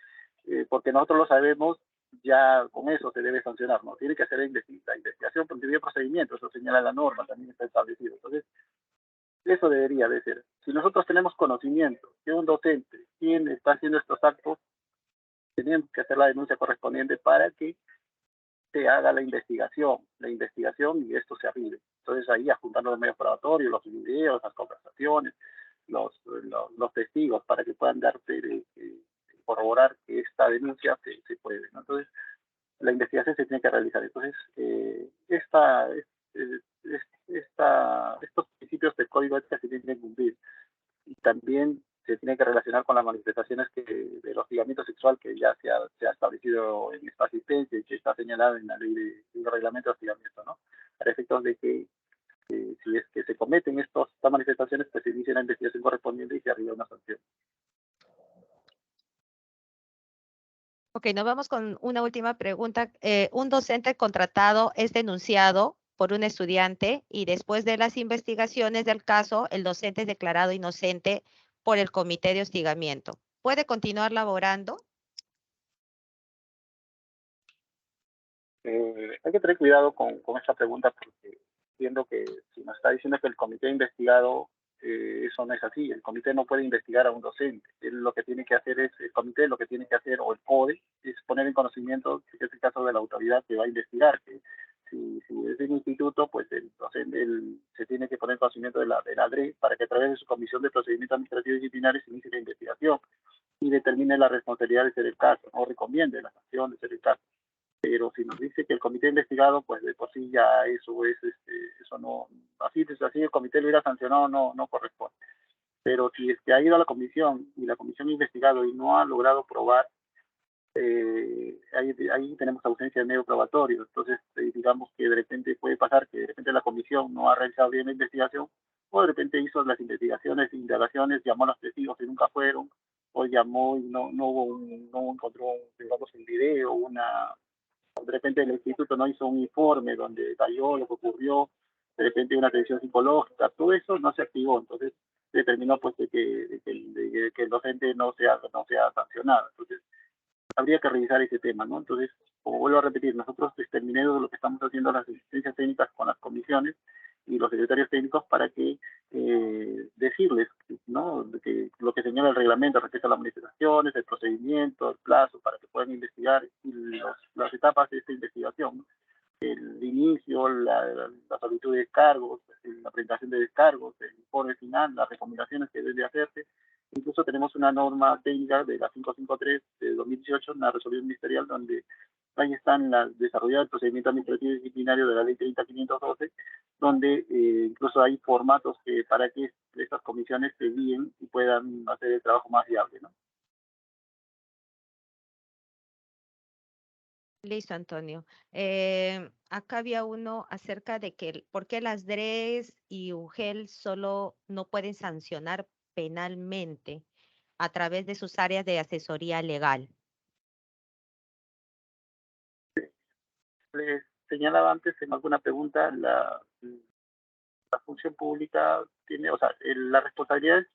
porque nosotros lo sabemos, ya con eso se debe sancionar, ¿no? Tiene que hacer la investigación por el procedimiento, eso señala la norma, también está establecido. Entonces, eso debería de ser. Si nosotros tenemos conocimiento que un docente, quien está haciendo estos actos, tenemos que hacer la denuncia correspondiente para que se haga la investigación y esto se arribe. Entonces ahí juntando los medios probatorios, los videos, las conversaciones, los testigos para que puedan darte, corroborar que esta denuncia se puede, ¿no? Entonces la investigación se tiene que realizar. Entonces estos principios del Código de Ética se tienen que cumplir y también se tiene que relacionar con las manifestaciones del hostigamiento sexual que ya se ha establecido en esta asistencia y que está señalado en la ley del reglamento de hostigamiento, ¿no? Para efectos de que si es que se cometen estas manifestaciones, pues se inicie la investigación correspondiente y se arriba una sanción. Ok, nos vamos con una última pregunta. Un docente contratado es denunciado por un estudiante y después de las investigaciones del caso, el docente es declarado inocente por el comité de hostigamiento. ¿Puede continuar laborando? Hay que tener cuidado con esta pregunta porque entiendo que si nos está diciendo que el comité ha investigado, eso no es así. El comité no puede investigar a un docente. Lo que tiene que hacer es, el comité lo que tiene que hacer, o el CODE, es poner en conocimiento, que es el caso de la autoridad que va a investigar, que si es de un instituto, pues el docente se tiene que poner en conocimiento de la DRE para que a través de su comisión de procedimientos administrativos disciplinarios se inicie la investigación y determine la responsabilidad de ser el caso, o recomiende la sanción de ser el caso. Pero si nos dice que el comité investigado, pues de por sí ya eso es, eso no, así el comité lo hubiera sancionado, no corresponde. Pero si es que ha ido a la comisión y la comisión ha investigado y no ha logrado probar, ahí tenemos ausencia de medio probatorio. Entonces, digamos que de repente puede pasar que de repente la comisión no ha realizado bien la investigación, o de repente hizo las investigaciones, indagaciones, llamó a los testigos que nunca fueron, o llamó y no encontró, digamos, el video, de repente el instituto no hizo un informe donde detalló lo que ocurrió, de repente una atención psicológica, todo eso no se activó, entonces determinó pues de que el docente no sea sancionado. Entonces habría que revisar ese tema, ¿no? Entonces, como vuelvo a repetir, nosotros terminemos lo que estamos haciendo las asistencias técnicas con las comisiones y los secretarios técnicos para que decirles, ¿no? Que lo que señala el reglamento respecto a las manifestaciones, el procedimiento, el plazo para que puedan investigar y las etapas de esta investigación, ¿no? El inicio, la solicitud de descargos, la presentación de descargos, el informe final, las recomendaciones que deben hacerse. Incluso tenemos una norma técnica de la 553 de 2018, una resolución ministerial, donde ahí están desarrolladas el procedimiento administrativo disciplinario de la ley 30512, donde incluso hay formatos para que estas comisiones se guíen y puedan hacer el trabajo más viable, ¿no? Listo, Antonio. Acá había uno acerca de que por qué las DREs y UGEL solo no pueden sancionar penalmente a través de sus áreas de asesoría legal. Les señalaba antes en alguna pregunta, la función pública o sea, las responsabilidades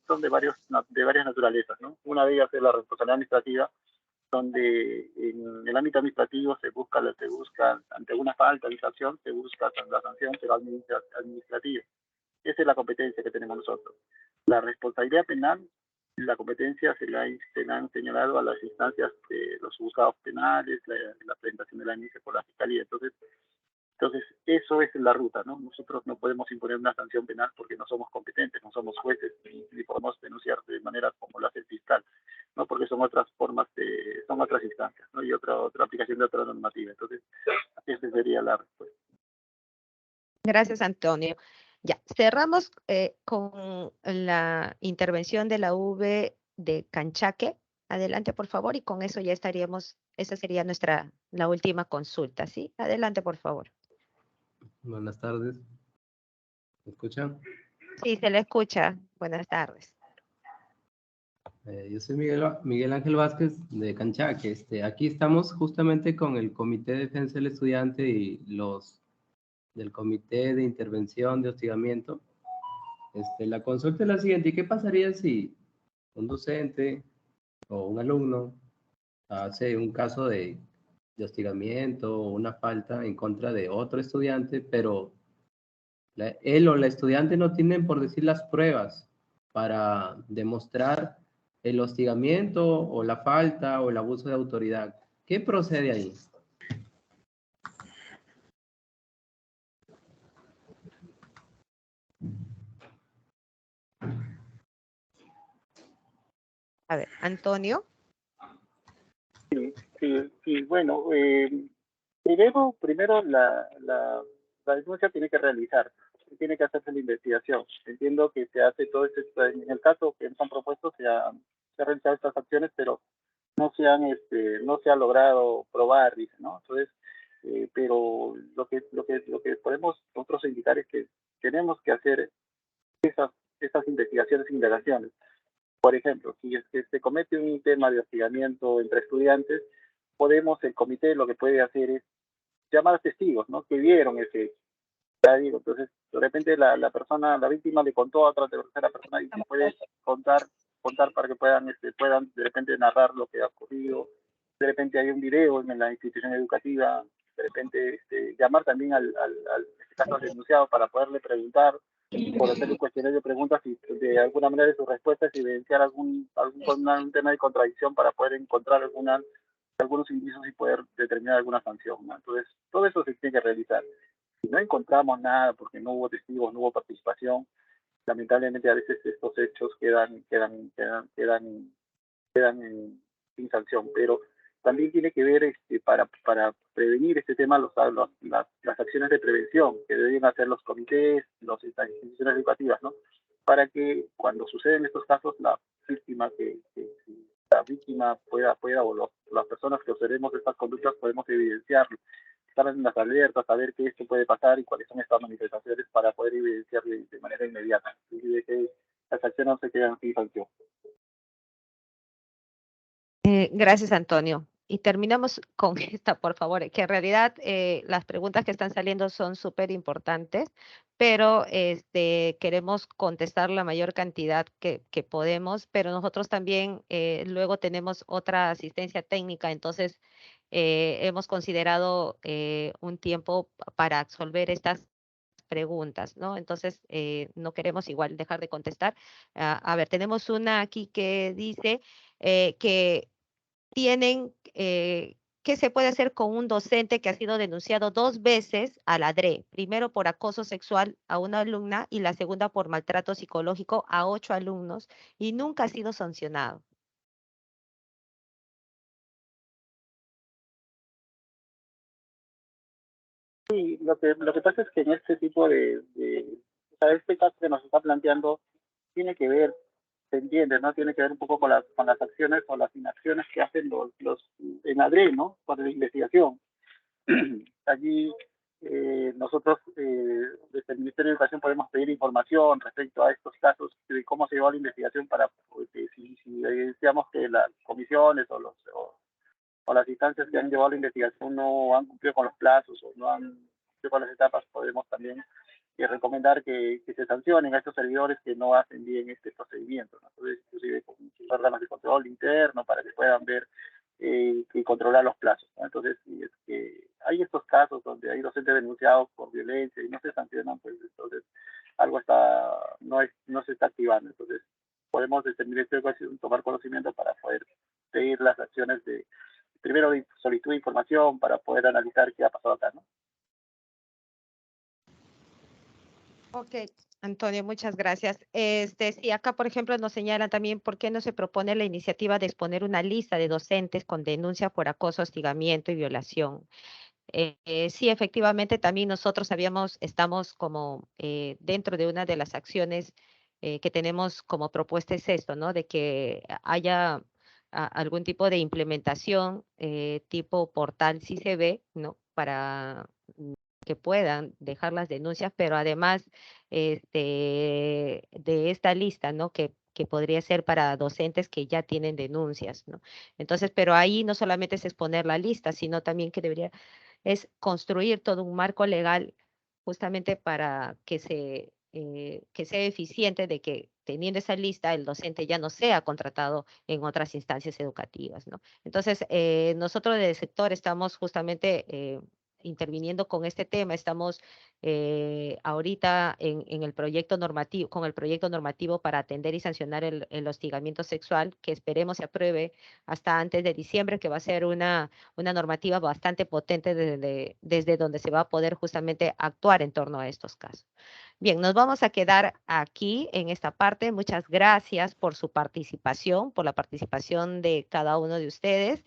son de varias naturalezas, ¿no? Una de ellas es la responsabilidad administrativa, donde en el ámbito administrativo se busca, ante una falta de infracción, se busca la sanción, pero administrativa. Esa es la competencia que tenemos nosotros. La responsabilidad penal, la competencia se la han señalado a las instancias de los juzgados penales, la presentación de la denuncia por la fiscalía. Entonces, eso es la ruta, ¿no? Nosotros no podemos imponer una sanción penal porque no somos competentes, no somos jueces, ni podemos denunciar de manera como lo hace el fiscal, ¿no? Porque son otras son otras instancias, ¿no? Y otra aplicación de otra normativa. Entonces, esa sería la respuesta. Gracias, Antonio. Ya, cerramos con la intervención de la UV de Canchaque. Adelante, por favor, y con eso ya estaríamos, esa sería la última consulta, ¿sí? Adelante, por favor. Buenas tardes. ¿Me escuchan? Sí, se le escucha. Buenas tardes. Yo soy Miguel Ángel Vázquez de Canchaque. Aquí estamos justamente con el Comité de Defensa del Estudiante y los del Comité de Intervención de Hostigamiento. La consulta es la siguiente: ¿y qué pasaría si un docente o un alumno hace un caso de hostigamiento o una falta en contra de otro estudiante, pero él o la estudiante no tienen, por decir, las pruebas para demostrar el hostigamiento o la falta o el abuso de autoridad? ¿Qué procede ahí? A ver, Antonio. Sí, bueno, primero la denuncia tiene que realizar, tiene que hacerse la investigación. Entiendo que se hace todo esto, en el caso que nos han propuesto se han realizado estas acciones, pero no se ha logrado probar, dice, ¿no? Entonces, pero lo que podemos nosotros indicar es que tenemos que hacer esas investigaciones e indagaciones. Por ejemplo, si es que se comete un tema de hostigamiento entre estudiantes, el comité lo que puede hacer es llamar a testigos, ¿no? Que vieron ese hecho. Ya digo, entonces, de repente la víctima le contó a otra tercera persona y se puede contar para que puedan de repente narrar lo que ha ocurrido. De repente hay un video en la institución educativa, de repente llamar también al denunciado para poderle preguntar, por hacer un cuestionario de preguntas y de alguna manera de sus respuestas evidenciar algún tema de contradicción para poder encontrar algunos indicios y poder determinar alguna sanción, ¿no? Entonces, todo eso se tiene que realizar. Si no encontramos nada porque no hubo testigos, no hubo participación, lamentablemente a veces estos hechos quedan sin sanción, pero también tiene que ver para prevenir este tema las acciones de prevención que deben hacer los comités, las instituciones educativas, ¿no? Para que cuando suceden estos casos la víctima pueda o las personas que observemos estas conductas podemos evidenciarlo, estar en las alertas, saber que esto puede pasar y cuáles son estas manifestaciones para poder evidenciar de manera inmediata y de que las acciones no se quedan sin sanción. Gracias, Antonio. Y terminamos con esta, por favor, que en realidad las preguntas que están saliendo son súper importantes, pero queremos contestar la mayor cantidad que podemos, pero nosotros también luego tenemos otra asistencia técnica, entonces hemos considerado un tiempo para absolver estas preguntas, ¿no? Entonces, no queremos igual dejar de contestar. A ver, tenemos una aquí que dice que ¿qué se puede hacer con un docente que ha sido denunciado 2 veces a la DRE? Primero por acoso sexual a una alumna y la segunda por maltrato psicológico a 8 alumnos y nunca ha sido sancionado. Sí, lo que pasa es que en este tipo o sea, este caso que nos está planteando tiene que ver, se entiende, ¿no? Tiene que ver un poco con las acciones o las inacciones que hacen los en ADRE, ¿no? Para la investigación. Allí nosotros desde el Ministerio de Educación podemos pedir información respecto a estos casos de cómo se llevó la investigación para si evidenciamos que las comisiones o las instancias que han llevado la investigación no han cumplido con los plazos o no han cumplido con las etapas, podemos también recomendar que se sancionen a estos servidores que no hacen bien este procedimiento, ¿no? Entonces, inclusive con sus órganos de control interno para que puedan ver y controlar los plazos, ¿no? Entonces, si es que hay estos casos donde hay docentes denunciados por violencia y no se sancionan, pues entonces algo no se está activando. Entonces, podemos desde el Ministerio de Educación tomar conocimiento para poder pedir las acciones primero de solicitud de información para poder analizar qué ha pasado acá, ¿no? Ok, Antonio, muchas gracias. Sí, acá, por ejemplo, nos señalan también por qué no se propone la iniciativa de exponer una lista de docentes con denuncia por acoso, hostigamiento y violación. Sí, efectivamente, también nosotros estamos como dentro de una de las acciones que tenemos como propuesta es esto, ¿no? De que haya algún tipo de implementación tipo portal si se ve, ¿no? Para que puedan dejar las denuncias, pero además de esta lista, ¿no? Que podría ser para docentes que ya tienen denuncias, ¿no? Entonces, pero ahí no solamente es exponer la lista, sino también que es construir todo un marco legal justamente para que sea eficiente de que teniendo esa lista el docente ya no sea contratado en otras instancias educativas, ¿no? Entonces, nosotros del sector estamos justamente interviniendo con este tema, estamos ahorita en el proyecto normativo, con el proyecto normativo para atender y sancionar el hostigamiento sexual, que esperemos se apruebe hasta antes de diciembre, que va a ser una normativa bastante potente desde donde se va a poder justamente actuar en torno a estos casos. Bien, nos vamos a quedar aquí en esta parte. Muchas gracias por su participación, por la participación de cada uno de ustedes.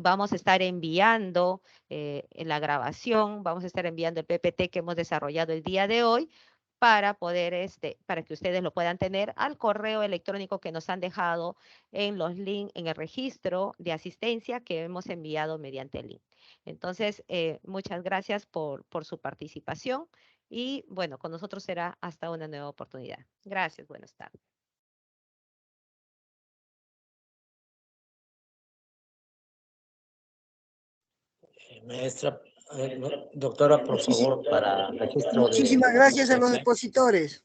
Vamos a estar enviando la grabación, vamos a estar enviando el PPT que hemos desarrollado el día de hoy para poder, para que ustedes lo puedan tener al correo electrónico que nos han dejado en los links, en el registro de asistencia que hemos enviado mediante el link. Entonces, muchas gracias por su participación y bueno, con nosotros será hasta una nueva oportunidad. Gracias, buenas tardes. Maestra, doctora, por favor, para registro de... Muchísimas gracias a los expositores.